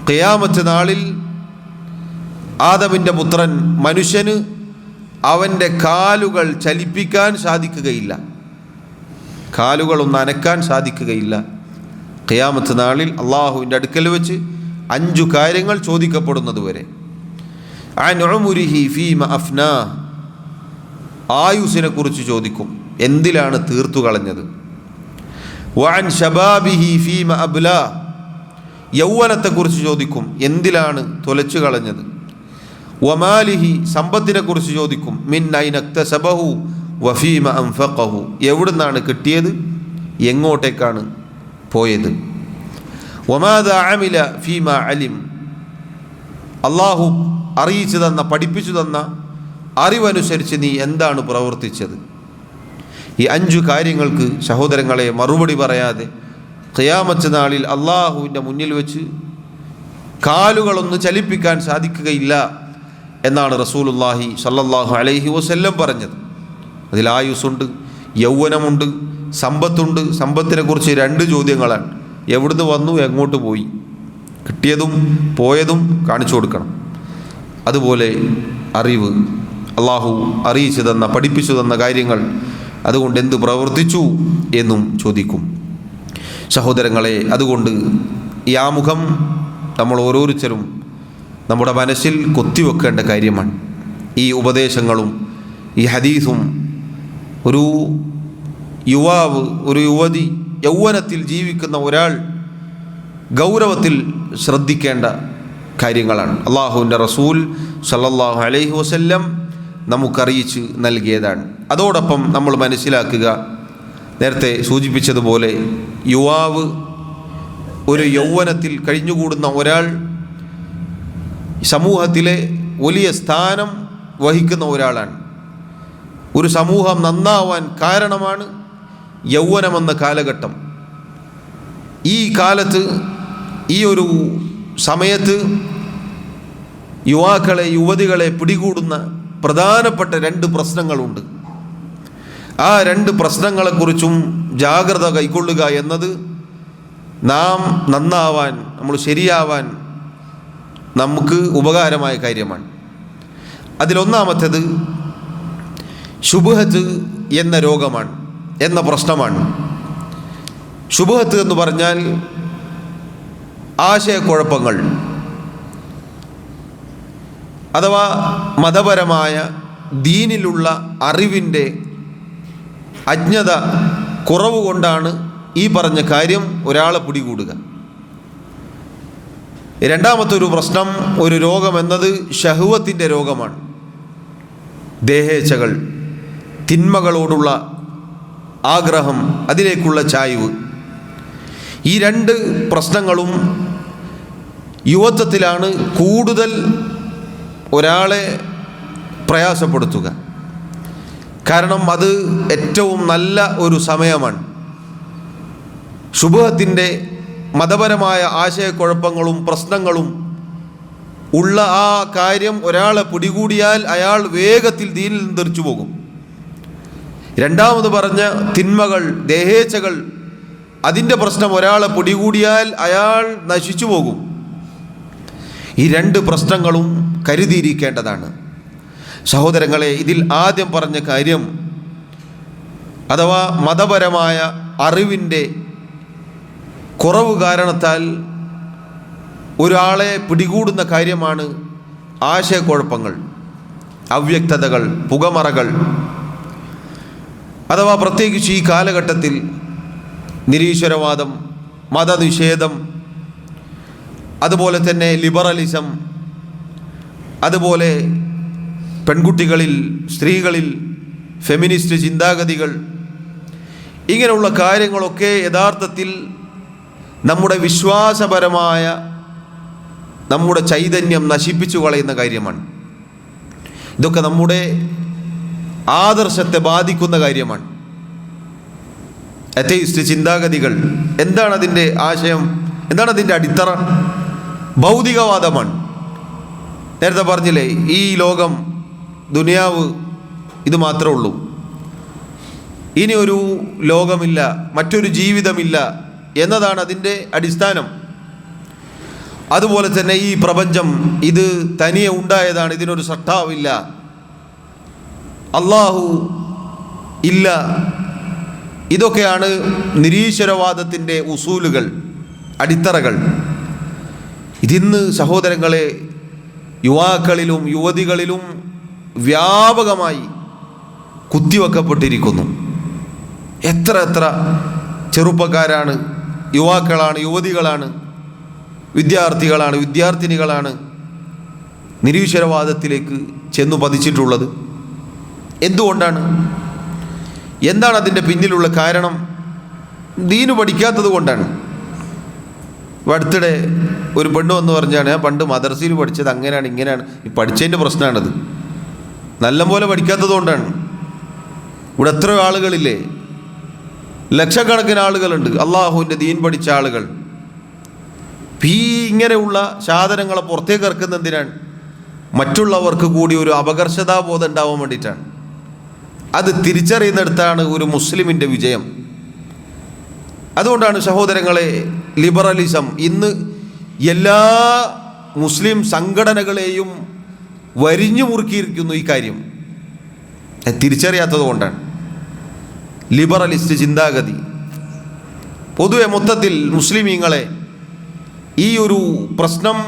Speaker 1: ഖിയാമത്ത് നാളിൽ ആദമിൻ്റെ പുത്രൻ മനുഷ്യന് അവൻ്റെ കാലുകൾ ചലിപ്പിക്കാൻ സാധിക്കുകയില്ല, കാലുകളൊന്ന് അനക്കാൻ സാധിക്കുകയില്ല. ഖിയാമത്ത് നാളിൽ അള്ളാഹുവിൻ്റെ അടുക്കൽ വെച്ച് 5 കാര്യങ്ങൾ ചോദിക്കപ്പെടുന്നത് വരെ. അൻ ഉമുരിഹി ഫീമ അഫ്നാ, ആയുസിനെ കുറിച്ച് ചോദിക്കും, എന്തിലാണ് തീർത്തു കളഞ്ഞത്. വഅൻ ശബാബിഹി ഫീമ അബ്ലാ, യൗവനത്തെക്കുറിച്ച് ചോദിക്കും, എന്തിലാണ് തൊലച്ചു കളഞ്ഞത്. വമാലിഹി, സമ്പത്തിനെ കുറിച്ച് ചോദിക്കും, മിൻ ഐന ഇക്തസബഹു വഫീമ അൻഫഖഹു, എവിടുന്നാണ് കിട്ടിയത്, എങ്ങോട്ടേക്കാണ് പോയത്. വമാദാ അമില ഫീമ അലിം, അള്ളാഹു അറിയിച്ചു തന്ന പഠിപ്പിച്ചു തന്ന അറിവനുസരിച്ച് നീ എന്താണ് പ്രവർത്തിച്ചത്. ഈ 5 കാര്യങ്ങൾക്ക് സഹോദരങ്ങളെ മറുപടി പറയാതെ ഖിയാമത്ത് നാളിൽ അള്ളാഹുവിൻ്റെ മുന്നിൽ വെച്ച് കാലുകളൊന്ന് ചലിപ്പിക്കാൻ സാധിക്കുകയില്ല എന്നാണ് റസൂലുള്ളാഹി സ്വല്ലല്ലാഹു അലൈഹി വസല്ലം പറഞ്ഞത്. അതിൽ ആയുസ്സുണ്ട്, യൗവനമുണ്ട്, സമ്പത്തുണ്ട്. സമ്പത്തിനെ കുറിച്ച് 2 ചോദ്യങ്ങളാണ്. എവിടുന്ന് വന്നു, എങ്ങോട്ട് പോയി, കിട്ടിയതും പോയതും കാണിച്ചു കൊടുക്കണം. അതുപോലെ അറിവ്, അള്ളാഹു അറിയിച്ചു തന്ന പഠിപ്പിച്ചു തന്ന കാര്യങ്ങൾ അതുകൊണ്ട് എന്ത് പ്രവർത്തിച്ചു എന്നും ചോദിക്കും. സഹോദരങ്ങളെ, അതുകൊണ്ട് ഈ ആമുഖം നമ്മൾ ഓരോരുത്തരും നമ്മുടെ മനസ്സിൽ കൊത്തിവെക്കേണ്ട കാര്യമാണ്. ഈ ഉപദേശങ്ങളും ഈ ഹദീസും ഒരു യുവാവ്, ഒരു യുവതി, യൗവനത്തിൽ ജീവിക്കുന്ന ഒരാൾ ഗൗരവത്തിൽ ശ്രദ്ധിക്കേണ്ട കാര്യങ്ങളാണ്. അള്ളാഹുവിൻ്റെ റസൂൽ സല്ലല്ലാഹു അലൈഹി വസല്ലം നമുക്കറിയിച്ച് നൽകിയതാണ്. അതോടൊപ്പം നമ്മൾ മനസ്സിലാക്കുക, നേരത്തെ സൂചിപ്പിച്ചതുപോലെ യുവാവ്, ഒരു യൗവനത്തിൽ കഴിഞ്ഞുകൂടുന്ന ഒരാൾ സമൂഹത്തിലെ വലിയ സ്ഥാനം വഹിക്കുന്ന ഒരാളാണ്. ഒരു സമൂഹം നന്നാവാൻ കാരണമാണ് യൗവനമെന്ന കാലഘട്ടം. ഈ കാലത്ത്, ഈ ഒരു സമയത്ത് യുവാക്കളെ, യുവതികളെ പിടികൂടുന്ന പ്രധാനപ്പെട്ട 2 പ്രശ്നങ്ങളുണ്ട്. ആ 2 പ്രശ്നങ്ങളെക്കുറിച്ചും ജാഗ്രത കൈക്കൊള്ളുക എന്നത് നാം നന്നാവാൻ, നമ്മൾ ശരിയാവാൻ നമുക്ക് ഉപകാരമായ കാര്യമാണ്. അതിലൊന്നാമത്തേത് ശുബ്ഹത്ത് എന്ന രോഗമാണ്, എന്ന പ്രശ്നമാണ്. ശുബ്ഹത്ത് എന്ന് പറഞ്ഞാൽ ആശയക്കുഴപ്പങ്ങൾ, അഥവാ മതപരമായ ദീനിലുള്ള അറിവിൻ്റെ അജ്ഞത കുറവ് കൊണ്ടാണ് ഈ പറഞ്ഞ കാര്യം ഒരാളെ പിടികൂടുക. രണ്ടാമത്തെ ഒരു പ്രശ്നം, ഒരു രോഗം എന്നത് ഷഹ്വത്തിൻ്റെ രോഗമാണ്. ദേഹേച്ഛകൾ, തിന്മകളോടുള്ള ആഗ്രഹം, അതിലേക്കുള്ള ചായ്വ്. ഈ 2 പ്രശ്നങ്ങളും യുവത്വത്തിലാണ് കൂടുതൽ ഒരാളെ പ്രയാസപ്പെടുത്തുക. കാരണം അത് ഏറ്റവും നല്ല ഒരു സമയമാണ്. ശുബ്ഹത്തിൻ്റെ, മതപരമായ ആശയക്കുഴപ്പങ്ങളും പ്രശ്നങ്ങളും ഉള്ള ആ കാര്യം ഒരാളെ പിടികൂടിയാൽ അയാൾ വേഗത്തിൽ ദീനിൽ നിന്ന് തെറിച്ചു പോകും. രണ്ടാമത് പറഞ്ഞ തിന്മകൾ, ദേഹേച്ഛകൾ, അതിൻ്റെ പ്രശ്നം ഒരാളെ പിടികൂടിയാൽ അയാൾ നശിച്ചു പോകും. ഈ 2 പ്രശ്നങ്ങളും കരുതിയിരിക്കേണ്ടതാണ്. സഹോദരങ്ങളെ, ഇതിൽ ആദ്യം പറഞ്ഞ കാര്യം, അഥവാ മതപരമായ അറിവിൻ്റെ കുറവ് കാരണത്താൽ ഒരാളെ പിടികൂടുന്ന കാര്യമാണ് ആശയക്കുഴപ്പങ്ങൾ, അവ്യക്തതകൾ, പുകമറകൾ. അഥവാ പ്രത്യേകിച്ച് ഈ കാലഘട്ടത്തിൽ നിരീശ്വരവാദം, മതനിഷേധം, അതുപോലെ തന്നെ ലിബറലിസം, അതുപോലെ പെൺകുട്ടികളിൽ, സ്ത്രീകളിൽ ഫെമിനിസ്റ്റ് ചിന്താഗതികൾ, ഇങ്ങനെയുള്ള കാര്യങ്ങളൊക്കെ യഥാർത്ഥത്തിൽ നമ്മുടെ വിശ്വാസപരമായ നമ്മുടെ ചൈതന്യം നശിപ്പിച്ചു കളയുന്ന കാര്യമാണ്. ഇതൊക്കെ നമ്മുടെ ആദർശത്തെ ബാധിക്കുന്ന കാര്യമാണ്. അതെയിസ്റ്റ് ചിന്താഗതികൾ, എന്താണ് അതിൻ്റെ ആശയം? എന്താണ് അതിൻ്റെ അടിത്തറ? ഭൗതികവാദമാണ്. നേരത്തെ പറഞ്ഞില്ലേ, ഈ ലോകം, ദുനിയാവ് ഇത് മാത്രമേ ഉള്ളൂ, ഇനി ഒരു ലോകമില്ല, മറ്റൊരു ജീവിതമില്ല എന്നതാണ് അതിൻ്റെ അടിസ്ഥാനം. അതുപോലെ തന്നെ ഈ പ്രപഞ്ചം ഇത് തനിയെ ഉണ്ടായതാണ്, ഇതിനൊരു സൃഷ്ടാവില്ല, അള്ളാഹു ഇല്ല. ഇതൊക്കെയാണ് നിരീശ്വരവാദത്തിൻ്റെ ഉസൂലുകൾ, അടിത്തറകൾ. ഇതിന്ന് സഹോദരങ്ങളെ യുവാക്കളിലും യുവതികളിലും വ്യാപകമായി കുത്തിവെക്കപ്പെട്ടിരിക്കുന്നു. എത്ര എത്ര ചെറുപ്പക്കാരാണ്, യുവാക്കളാണ്, യുവതികളാണ്, വിദ്യാർത്ഥികളാണ്, വിദ്യാർത്ഥിനികളാണ് നിരീശ്വരവാദത്തിലേക്ക് ചെന്നു പതിച്ചിട്ടുള്ളത്. എന്തുകൊണ്ടാണ്? എന്താണ് അതിൻ്റെ പിന്നിലുള്ള കാരണം? ദീന് പഠിക്കാത്തത് കൊണ്ടാണ്. അടുത്തിടെ ഒരു പെണ്ണ് വന്ന് പറഞ്ഞാണ്, ഞാൻ പണ്ട് മദർസയിൽ പഠിച്ചത് അങ്ങനെയാണ് ഇങ്ങനെയാണ്. ഈ പഠിച്ചതിൻ്റെ പ്രശ്നമാണത്, നല്ലപോലെ പഠിക്കാത്തത് കൊണ്ടാണ്. ഇവിടെ എത്രയോ ആളുകളില്ലേ, ലക്ഷക്കണക്കിന് ആളുകളുണ്ട് അള്ളാഹുവിൻ്റെ ദീൻ പഠിച്ച ആളുകൾ. ഈ ഇങ്ങനെയുള്ള സാധനങ്ങളെ പുറത്തേക്ക് ഇറക്കുന്ന എന്തിനാണ്? മറ്റുള്ളവർക്ക് കൂടി ഒരു അപകർഷതാബോധം ഉണ്ടാവാൻ വേണ്ടിയിട്ടാണ്. അത് തിരിച്ചറിയുന്നിടത്താണ് ഒരു മുസ്ലിമിൻ്റെ വിജയം. അതുകൊണ്ടാണ് സഹോദരങ്ങളെ ലിബറലിസം ഇന്ന് എല്ലാ മുസ്ലിം സംഘടനകളെയും വരിഞ്ഞു മുറുക്കിയിരിക്കുന്നു. ഈ കാര്യം തിരിച്ചറിയാത്തത് കൊണ്ടാണ്. ലിബറലിസ്റ്റ് ചിന്താഗതി പൊതുവെ മൊത്തത്തിൽ മുസ്ലിമീങ്ങളെ ഈ ഒരു പ്രശ്നം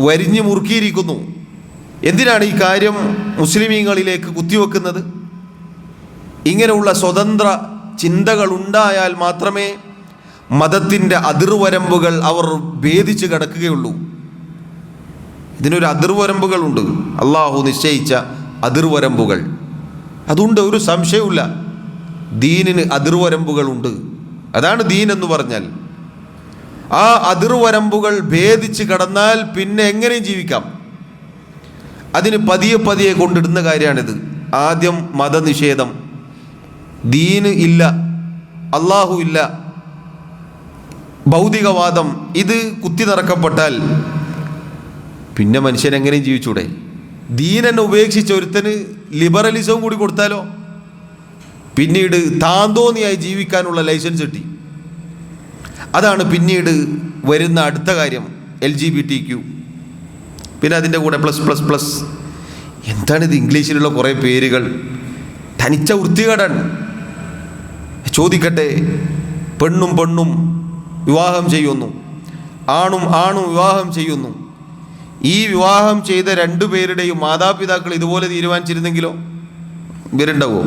Speaker 1: വരിഞ്ഞു മുറുക്കിയിരിക്കുന്നു. എന്തിനാണ് ഈ കാര്യം മുസ്ലിമീങ്ങളിലേക്ക് കുത്തിവെക്കുന്നത്? ഇങ്ങനെയുള്ള സ്വതന്ത്ര ചിന്തകൾ ഉണ്ടായാൽ മാത്രമേ മതത്തിൻ്റെ അതിർവരമ്പുകൾ അവർ ഭേദിച്ച് കിടക്കുകയുള്ളൂ. ഇതിനൊരു അതിർവരമ്പുകളുണ്ട്, അള്ളാഹു നിശ്ചയിച്ച അതിർവരമ്പുകൾ. അതുണ്ട്, ഒരു സംശയവുമില്ല. ദീനിന് അതിർവരമ്പുകളുണ്ട്. അതാണ് ദീൻ എന്ന് പറഞ്ഞാൽ. ആ അതിർവരമ്പുകൾ ഭേദിച്ച് കടന്നാൽ പിന്നെ എങ്ങനെയും ജീവിക്കാം. അതിന് പതിയെ പതിയെ കൊണ്ടിടുന്ന കാര്യമാണിത്. ആദ്യം മതനിഷേധം, ദീന് ഇല്ല, അള്ളാഹു ഇല്ല, ഭൗതികവാദം, ഇത് കുത്തി നിറക്കപ്പെട്ടാൽ പിന്നെ മനുഷ്യൻ എങ്ങനെയും ജീവിച്ചൂടെ? ദീനെന്നെ ഉപേക്ഷിച്ച ഒരുത്തന് ലിബറലിസവും കൂടി കൊടുത്താലോ? പിന്നീട് താന്തോന്നിയായി ജീവിക്കാനുള്ള ലൈസൻസ് കിട്ടി. അതാണ് പിന്നീട് വരുന്ന അടുത്ത കാര്യം, LGBTQ. പിന്നെ അതിൻ്റെ കൂടെ +++. എന്താണിത്? ഇംഗ്ലീഷിലുള്ള കുറേ പേരുകൾ, തനിച്ച വൃത്തികേടാണ്. ചോദിക്കട്ടെ, പെണ്ണും പെണ്ണും വിവാഹം ചെയ്യുന്നു, ആണും ആണും വിവാഹം ചെയ്യുന്നു. ഈ വിവാഹം ചെയ്ത രണ്ടുപേരുടെയും മാതാപിതാക്കൾ ഇതുപോലെ തീരുമാനിച്ചിരുന്നെങ്കിലോ ഇവരുണ്ടാവോ?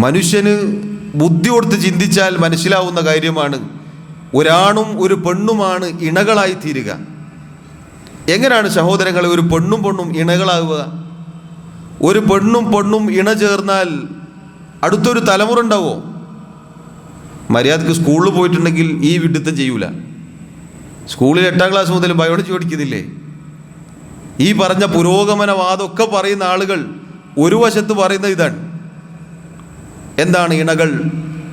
Speaker 1: മനുഷ്യന് ബുദ്ധി കൊടുത്ത് ചിന്തിച്ചാൽ മനസ്സിലാവുന്ന കാര്യമാണ്, ഒരാണും ഒരു പെണ്ണുമാണ് ഇണകളായി തീരുക. എങ്ങനെയാണ് സഹോദരങ്ങളെ ഒരു പെണ്ണും പെണ്ണും ഇണകളാവുക? ഒരു പെണ്ണും പെണ്ണും ഇണ ചേർന്നാൽ അടുത്തൊരു തലമുറ ഉണ്ടാവോ? മര്യാദക്ക് സ്കൂളിൽ പോയിട്ടുണ്ടെങ്കിൽ ഈ വിഡിത്തം ചെയ്യൂല. സ്കൂളിൽ 8ാം ക്ലാസ് മുതൽ ബയോളജി പഠിക്കുന്നില്ലേ? ഈ പറഞ്ഞ പുരോഗമനവാദമൊക്കെ പറയുന്ന ആളുകൾ ഒരു വശത്ത് പറയുന്ന ഇതാണ്. എന്താണ് ഇണകൾ?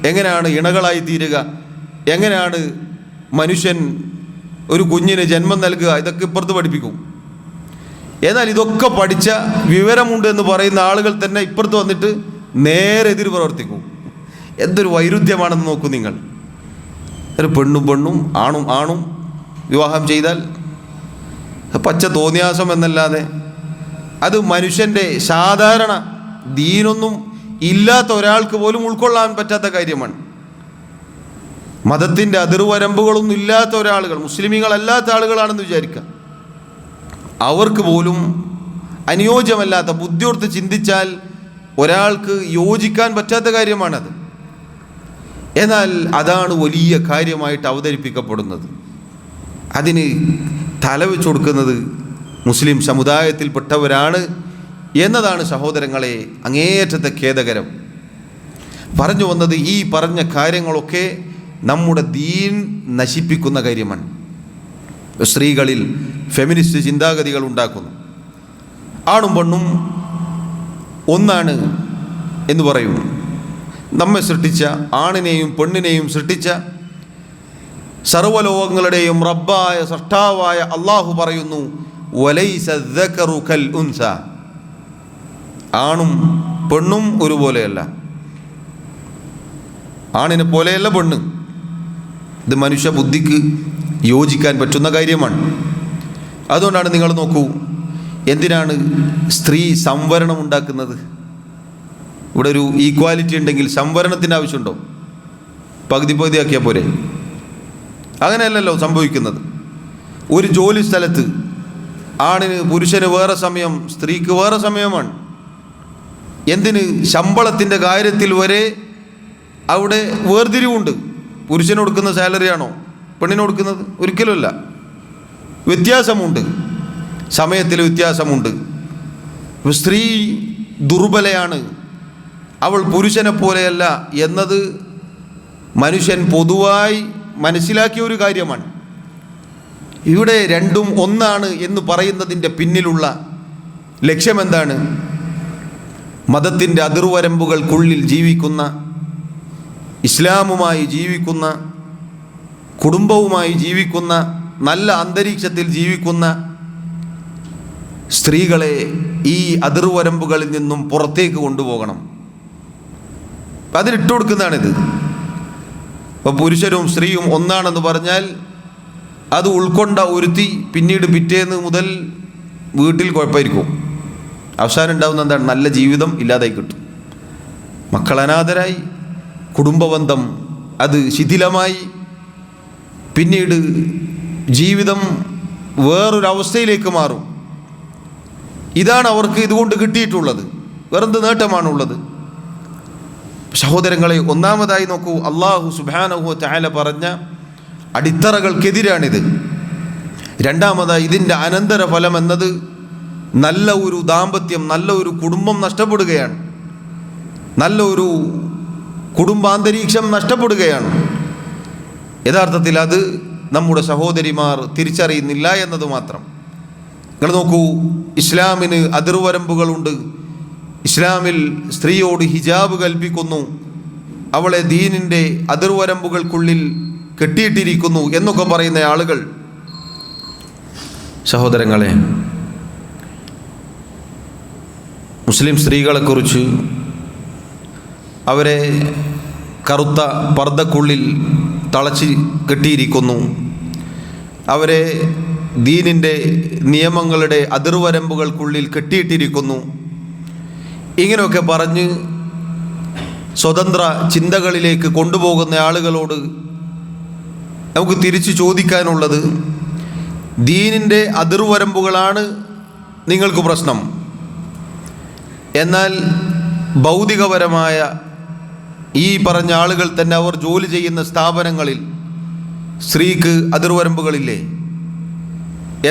Speaker 1: എങ്ങനെയാണ് ഇണകളായി തീരുക? എങ്ങനെയാണ് മനുഷ്യൻ ഒരു കുഞ്ഞിന് ജന്മം നൽകുക? ഇതൊക്കെ ഇപ്പുറത്ത് പഠിപ്പിക്കും. എന്നാൽ ഇതൊക്കെ പഠിച്ച വിവരമുണ്ട് എന്ന് പറയുന്ന ആളുകൾ തന്നെ ഇപ്പുറത്ത് വന്നിട്ട് നേരെ എതിർ പ്രവർത്തിക്കും. എന്തൊരു വൈരുദ്ധ്യമാണെന്ന് നോക്കൂ നിങ്ങൾ. ഒരു പെണ്ണും പെണ്ണും ആണും ആണും വിവാഹം ചെയ്താൽ പച്ച തോന്നിയാസം എന്നല്ലാതെ അത് മനുഷ്യൻ്റെ സാധാരണ ദീനൊന്നും ഇല്ലാത്ത ഒരാൾക്ക് പോലും ഉൾക്കൊള്ളാൻ പറ്റാത്ത കാര്യമാണ്. മതത്തിൻ്റെ അതിർവരമ്പുകളൊന്നും ഇല്ലാത്ത ഒരാളുകൾ, മുസ്ലിമീങ്ങളല്ലാത്ത ആളുകളാണെന്ന് വിചാരിക്കുക, അവർക്ക് പോലും അനുയോജ്യമല്ലാത്ത, ബുദ്ധിയോർത്ത് ചിന്തിച്ചാൽ ഒരാൾക്ക് യോജിക്കാൻ പറ്റാത്ത കാര്യമാണത്. എന്നാൽ അതാണ് വലിയ കാര്യമായിട്ട് അവതരിപ്പിക്കപ്പെടുന്നത്. അതിന് തലവെച്ച് കൊടുക്കുന്നത് മുസ്ലിം സമുദായത്തിൽപ്പെട്ടവരാണ് എന്നതാണ് സഹോദരങ്ങളെ അങ്ങേയറ്റത്തെ ഖേദകരം. പറഞ്ഞു വന്നത്, ഈ പറഞ്ഞ കാര്യങ്ങളൊക്കെ നമ്മുടെ ദീൻ നശിപ്പിക്കുന്ന കാര്യമാണ്. സ്ത്രീകളിൽ ഫെമിനിസ്റ്റ് ചിന്താഗതികൾ ഉണ്ടാക്കുന്നു. ആണും പെണ്ണും ഒന്നാണ് എന്ന് പറയും. നമ്മെ സൃഷ്ടിച്ച, ആണിനെയും പെണ്ണിനെയും സൃഷ്ടിച്ച സർവ്വലോകങ്ങളുടെയും റബ്ബായ സൃഷ്ടാവായ അള്ളാഹു പറയുന്നു, വലൈസ ദക്കറു കൽ ഉൻസ, ആണും പെണ്ണും ഒരുപോലെയല്ല, ആണിനെ പോലെയല്ല പെണ്ണ്. ഇത് മനുഷ്യ ബുദ്ധിക്ക് യോജിക്കാൻ പറ്റുന്ന കാര്യമാണ്. അതുകൊണ്ടാണ് നിങ്ങൾ നോക്കൂ, എന്തിനാണ് സ്ത്രീ സംവരണം ഉണ്ടാക്കുന്നത്? ഇവിടെ ഒരു ഈക്വാലിറ്റി ഉണ്ടെങ്കിൽ സംവരണത്തിൻ്റെ ആവശ്യമുണ്ടോ? പകുതി പകുതിയാക്കിയാൽ പോരെ? അങ്ങനെയല്ലല്ലോ സംഭവിക്കുന്നത്. ഒരു ജോലി സ്ഥലത്ത് ആണിന് പുരുഷന് വേറെ സമയം, സ്ത്രീക്ക് വേറെ സമയമാണ്. എന്തിന്? ശമ്പളത്തിൻ്റെ കാര്യത്തിൽ വരെ അവിടെ വേർതിരിവുണ്ട്. പുരുഷന് കൊടുക്കുന്ന സാലറിയാണോ പെണ്ണിന് കൊടുക്കുന്നത്? ഒരിക്കലുമല്ല. വ്യത്യാസമുണ്ട്, സമയത്തിൽ വ്യത്യാസമുണ്ട്. സ്ത്രീ ദുർബലയാണ്, അവൾ പുരുഷനെ പോലെയല്ല എന്നത് മനുഷ്യൻ പൊതുവായി മനസ്സിലാക്കിയ ഒരു കാര്യമാണ്. ഇവിടെ രണ്ടും ഒന്നാണ് എന്ന് പറയുന്നതിൻ്റെ പിന്നിലുള്ള ലക്ഷ്യമെന്താണ്? മതത്തിൻ്റെ അതിർവരമ്പുകൾക്കുള്ളിൽ ജീവിക്കുന്ന, ഇസ്ലാമുമായി ജീവിക്കുന്ന, കുടുംബവുമായി ജീവിക്കുന്ന, നല്ല അന്തരീക്ഷത്തിൽ ജീവിക്കുന്ന സ്ത്രീകളെ ഈ അതിർവരമ്പുകളിൽ നിന്നും പുറത്തേക്ക് കൊണ്ടുപോകണം. അതിലിട്ട് കൊടുക്കുന്നതാണിത്. അപ്പോൾ പുരുഷനും സ്ത്രീയും ഒന്നാണെന്ന് പറഞ്ഞാൽ അത് ഉൾക്കൊണ്ട ഒരുത്തി പിന്നീട് പിറ്റേന്ന് മുതൽ വീട്ടിൽ കുഴപ്പമായിരിക്കും. അവസാനം ഉണ്ടാകുന്ന എന്താണ്? നല്ല ജീവിതം ഇല്ലാതായി കിട്ടും. മക്കൾ അനാഥരായി, കുടുംബബന്ധം അത് ശിഥിലമായി, പിന്നീട് ജീവിതം വേറൊരവസ്ഥയിലേക്ക് മാറും. ഇതാണ് അവർക്ക് ഇതുകൊണ്ട് കിട്ടിയിട്ടുള്ളത്. വേറെന്ത് നേട്ടമാണുള്ളത്? സഹോദരങ്ങളെ, ഒന്നാമതായി നോക്കൂ, അല്ലാഹു സുബ്ഹാനഹു വ തആല പറഞ്ഞ അടിത്തറകൾക്കെതിരാണിത്. രണ്ടാമതായി ഇതിൻ്റെ അനന്തരഫലം എന്നത് നല്ല ഒരു ദാമ്പത്യം, നല്ല ഒരു കുടുംബം നഷ്ടപ്പെടുകയാണ്, നല്ല ഒരു കുടുംബാന്തരീക്ഷം നഷ്ടപ്പെടുകയാണ്. യഥാർത്ഥത്തിൽ അത് നമ്മുടെ സഹോദരിമാർ തിരിച്ചറിയുന്നില്ല എന്നത് മാത്രം. നിങ്ങൾ നോക്കൂ, ഇസ്ലാമിന് അതിർവരമ്പുകളുണ്ട്. ഇസ്ലാമിൽ സ്ത്രീയോട് ഹിജാബ് കൽപ്പിക്കുന്നു, അവളെ ദീനിൻ്റെ അതിർവരമ്പുകൾക്കുള്ളിൽ കെട്ടിയിട്ടിരിക്കുന്നു എന്നൊക്കെ പറയുന്ന ആളുകൾ, സഹോദരങ്ങളെ, മുസ്ലിം സ്ത്രീകളെക്കുറിച്ച് അവരെ കറുത്ത പർദ്ദക്കുള്ളിൽ തളച്ച് കെട്ടിയിരിക്കുന്നു, അവരെ ദീനിൻ്റെ നിയമങ്ങളുടെ അതിർവരമ്പുകൾക്കുള്ളിൽ കെട്ടിയിട്ടിരിക്കുന്നു, ഇങ്ങനെയൊക്കെ പറഞ്ഞ് സ്വതന്ത്ര ചിന്തകളിലേക്ക് കൊണ്ടുപോകുന്ന ആളുകളോട് നമുക്ക് തിരിച്ചു ചോദിക്കാനുള്ളത്, ദീനിൻ്റെ അതിർവരമ്പുകളാണ് നിങ്ങൾക്ക് പ്രശ്നം, എന്നാൽ ഭൗതികപരമായ ഈ പറഞ്ഞ ആളുകൾ തന്നെ അവർ ജോലി ചെയ്യുന്ന സ്ഥാപനങ്ങളിൽ സ്ത്രീക്ക് അതിർവരമ്പുകളില്ലേ?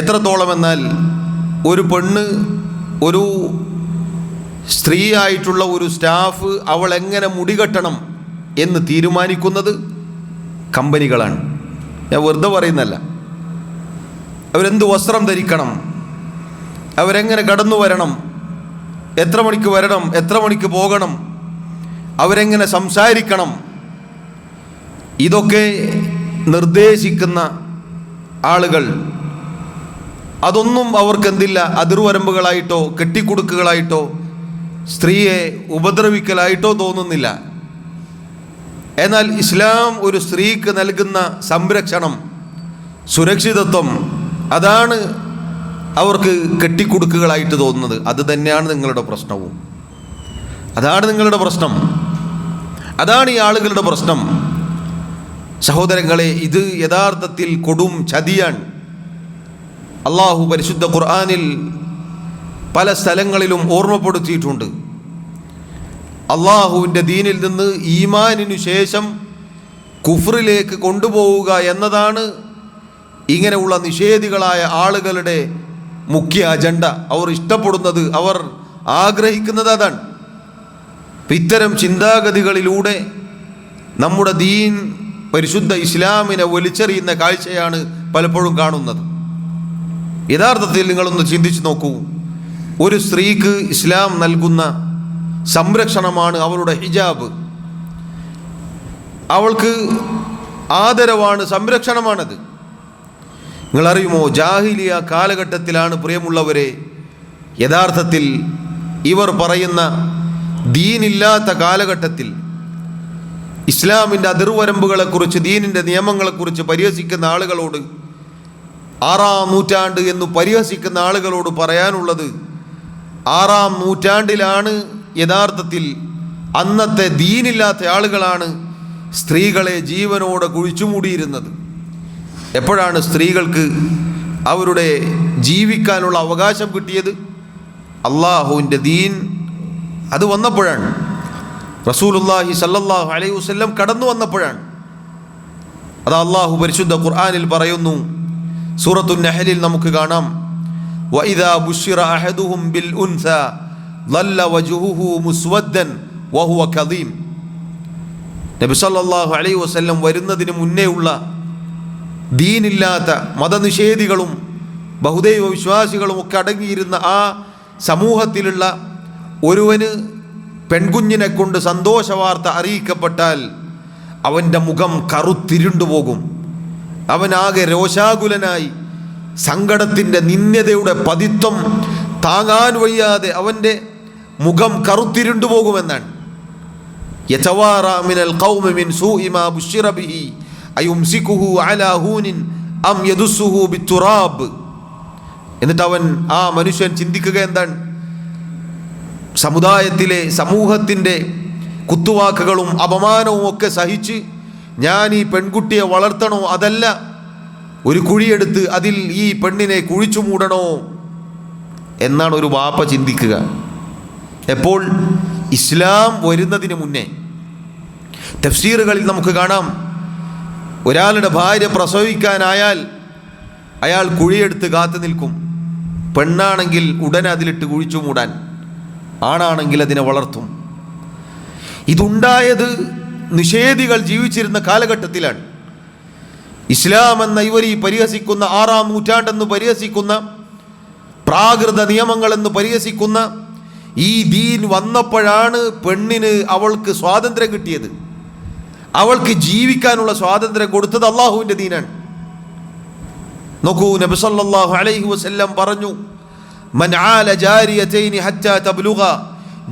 Speaker 1: എത്രത്തോളം എന്നാൽ ഒരു പെണ്ണ്, ഒരു സ്ത്രീ ആയിട്ടുള്ള ഒരു സ്റ്റാഫ് അവൾ എങ്ങനെ മുടികെട്ടണം എന്ന് തീരുമാനിക്കുന്നത് കമ്പനികളാണ്. ഞാൻ വെറുതെ പറയുന്നല്ല. അവരെന്ത് വസ്ത്രം ധരിക്കണം, അവരെങ്ങനെ കടന്നു വരണം, എത്ര മണിക്ക് വരണം, എത്ര മണിക്ക് പോകണം, അവരെങ്ങനെ സംസാരിക്കണം, ഇതൊക്കെ നിർദ്ദേശിക്കുന്ന ആളുകൾ. അതൊന്നും അവർക്കെന്തില്ല, അതിർവരമ്പുകളായിട്ടോ കെട്ടിക്കുടുക്കുകളായിട്ടോ സ്ത്രീയെ ഉപദ്രവിക്കലായിട്ടോ തോന്നുന്നില്ല. എന്നാൽ ഇസ്ലാം ഒരു സ്ത്രീക്ക് നൽകുന്ന സംരക്ഷണം, സുരക്ഷിതത്വം, അതാണ് അവർക്ക് കെട്ടിക്കുടുക്കുകളായിട്ട് തോന്നുന്നത്. അത് തന്നെയാണ് നിങ്ങളുടെ പ്രശ്നവും. അതാണ് നിങ്ങളുടെ പ്രശ്നം, അതാണ് ഈ ആളുകളുടെ പ്രശ്നം. സഹോദരങ്ങളെ, ഇത് യഥാർത്ഥത്തിൽ കൊടും ചതിയാണ്. അള്ളാഹു പരിശുദ്ധ ഖുർആനിൽ പല സ്ഥലങ്ങളിലും ഓർമ്മപ്പെടുത്തിയിട്ടുണ്ട്. അള്ളാഹുവിൻ്റെ ദീനിൽ നിന്ന് ഈമാനിനു ശേഷം കുഫ്റിലേക്ക് കൊണ്ടുപോവുക എന്നതാണ് ഇങ്ങനെയുള്ള നിഷേധികളായ ആളുകളുടെ മുഖ്യ അജണ്ട. അവർ ഇഷ്ടപ്പെടുന്നത്, അവർ ആഗ്രഹിക്കുന്നത് അതാണ്. ഇത്തരം ചിന്താഗതികളിലൂടെ നമ്മുടെ ദീൻ, പരിശുദ്ധ ഇസ്ലാമിനെ വലിച്ചെറിയുന്ന കാഴ്ചയാണ് പലപ്പോഴും കാണുന്നത്. യഥാർത്ഥത്തിൽ നിങ്ങളൊന്ന് ചിന്തിച്ച് നോക്കൂ, ഒരു സ്ത്രീക്ക് ഇസ്ലാം നൽകുന്ന സംരക്ഷണമാണ് അവളുടെ ഹിജാബ്. അവൾക്ക് ആദരവാണ്, സംരക്ഷണമാണത്. നിങ്ങളറിയുമോ, ജാഹിലിയ കാലഘട്ടത്തിലാണ് പ്രിയമുള്ളവരെ യഥാർത്ഥത്തിൽ ഇവർ പറയുന്ന ദീനില്ലാത്ത കാലഘട്ടത്തിൽ ഇസ്ലാമിൻ്റെ അതിർവരമ്പുകളെക്കുറിച്ച്, ദീനിൻ്റെ നിയമങ്ങളെക്കുറിച്ച് പരിഹസിക്കുന്ന ആളുകളോട്, 6-ാം നൂറ്റാണ്ട് എന്ന് പരിഹസിക്കുന്ന ആളുകളോട് പറയാനുള്ളത്, 6-ാം നൂറ്റാണ്ടിലാണ് യഥാർത്ഥത്തിൽ അന്നത്തെ ദീനില്ലാത്ത ആളുകളാണ് സ്ത്രീകളെ ജീവനോടെ കുഴിച്ചുമൂടിയിരുന്നത്. എപ്പോഴാണ് സ്ത്രീകൾക്ക് അവരുടെ ജീവിക്കാനുള്ള അവകാശം കിട്ടിയത്? അള്ളാഹുവിൻ്റെ ദീൻ അത് വന്നപ്പോഴാണ്. റസൂലുള്ളാഹി സല്ലല്ലാഹു അലൈഹി വസല്ലം കടന്നു വന്നപ്പോഴാണ്. അത് അള്ളാഹു പരിശുദ്ധ ഖുർആനിൽ പറയുന്നു. സൂറത്തുൻ നഹ്ലിൽ നമുക്ക് കാണാം, വഇദാ ബുശ്ശിറ അഹദുഹും ബിൽ ഉൻസാ ളല്ല വജ്ഹുഹു മുസ്വദ്ദൻ വഹുവ കദീം. നബി സല്ലല്ലാഹു അലൈഹി വസല്ലം വരുന്നതിന് മുന്നേ ഉള്ള ദീനില്ലാത്ത മതനിഷേധികളും ബഹുദൈവ വിശ്വാസികളും ഒക്കെ അടങ്ങിയിരുന്ന ആ സമൂഹത്തിലുള്ള ഒരുവന് പെൺകുഞ്ഞിനെ കൊണ്ട് സന്തോഷവാർത്ത അറിയിക്കപ്പെട്ടാൽ അവൻ്റെ മുഖം കറുത്തിരുണ്ടുപോകും. അവനാകെ രോഷാകുലനായി സങ്കടത്തിൻ്റെ നിന്ദ്യതയുടെ പതിത്വം താങ്ങാൻ വയ്യാതെ അവൻ്റെ മുഖം കറുത്തിരുണ്ടുപോകുമെന്നാണ്. യതവാറാ മിനൽ ഖൗമി മിൻ സൂഇ മാ ബുശ്ശിറ ബിഹി അയുംസികുഹു അലാ ഹൂനിൻ അം യദുസ്സുഹു ബിത്തുറാബ്. എന്നിട്ട് അവൻ, ആ മനുഷ്യൻ ചിന്തിക്കുക എന്താണ്? സമുദായത്തിലെ സമൂഹത്തിൻ്റെ കുത്തുവാക്കുകളും അപമാനവും ഒക്കെ സഹിച്ച് ഞാൻ ഈ പെൺകുട്ടിയെ വളർത്തണോ, അതല്ല ഒരു കുഴിയെടുത്ത് അതിൽ ഈ പെണ്ണിനെ കുഴിച്ചു മൂടണോ എന്നാണ് ഒരു വാപ്പ ചിന്തിക്കുക. എപ്പോൾ? ഇസ്ലാം വരുന്നതിന് മുന്നേ. തഫ്സീറുകളിൽ നമുക്ക് കാണാം, ഒരാളുടെ ഭാര്യ പ്രസവിക്കാനായാൽ അയാൾ കുഴിയെടുത്ത് കാത്തു നിൽക്കും. പെണ്ണാണെങ്കിൽ ഉടനെ അതിലിട്ട് കുഴിച്ചു മൂടാൻ, ആണാണെങ്കിൽ അതിനെ വളർത്തും. ഇതുണ്ടായത് നിഷേധികൾ ജീവിച്ചിരുന്ന കാലഘട്ടത്തിലാണ്. ഇസ്ലാം എന്ന ഇവർ ഈ പരിഹസിക്കുന്ന 6-ാം നൂറ്റാണ്ടെന്ന് പരിഹസിക്കുന്ന, പ്രാകൃത നിയമങ്ങളെന്ന് പരിഹസിക്കുന്ന ഈ ദീൻ വന്നപ്പോഴാണ് പെണ്ണിന് അവൾക്ക് സ്വാതന്ത്ര്യം കിട്ടിയത്. അവൾക്ക് ജീവിക്കാനുള്ള സ്വാതന്ത്ര്യം കൊടുത്തത് അള്ളാഹുവിൻ്റെ ദീനാണ്. നോക്കൂ, നബി സല്ലല്ലാഹു അലൈഹി വസല്ലം പറഞ്ഞു, മൻ ആല ജാരിയതൈനി ഹത്താ തബ്ലുഗ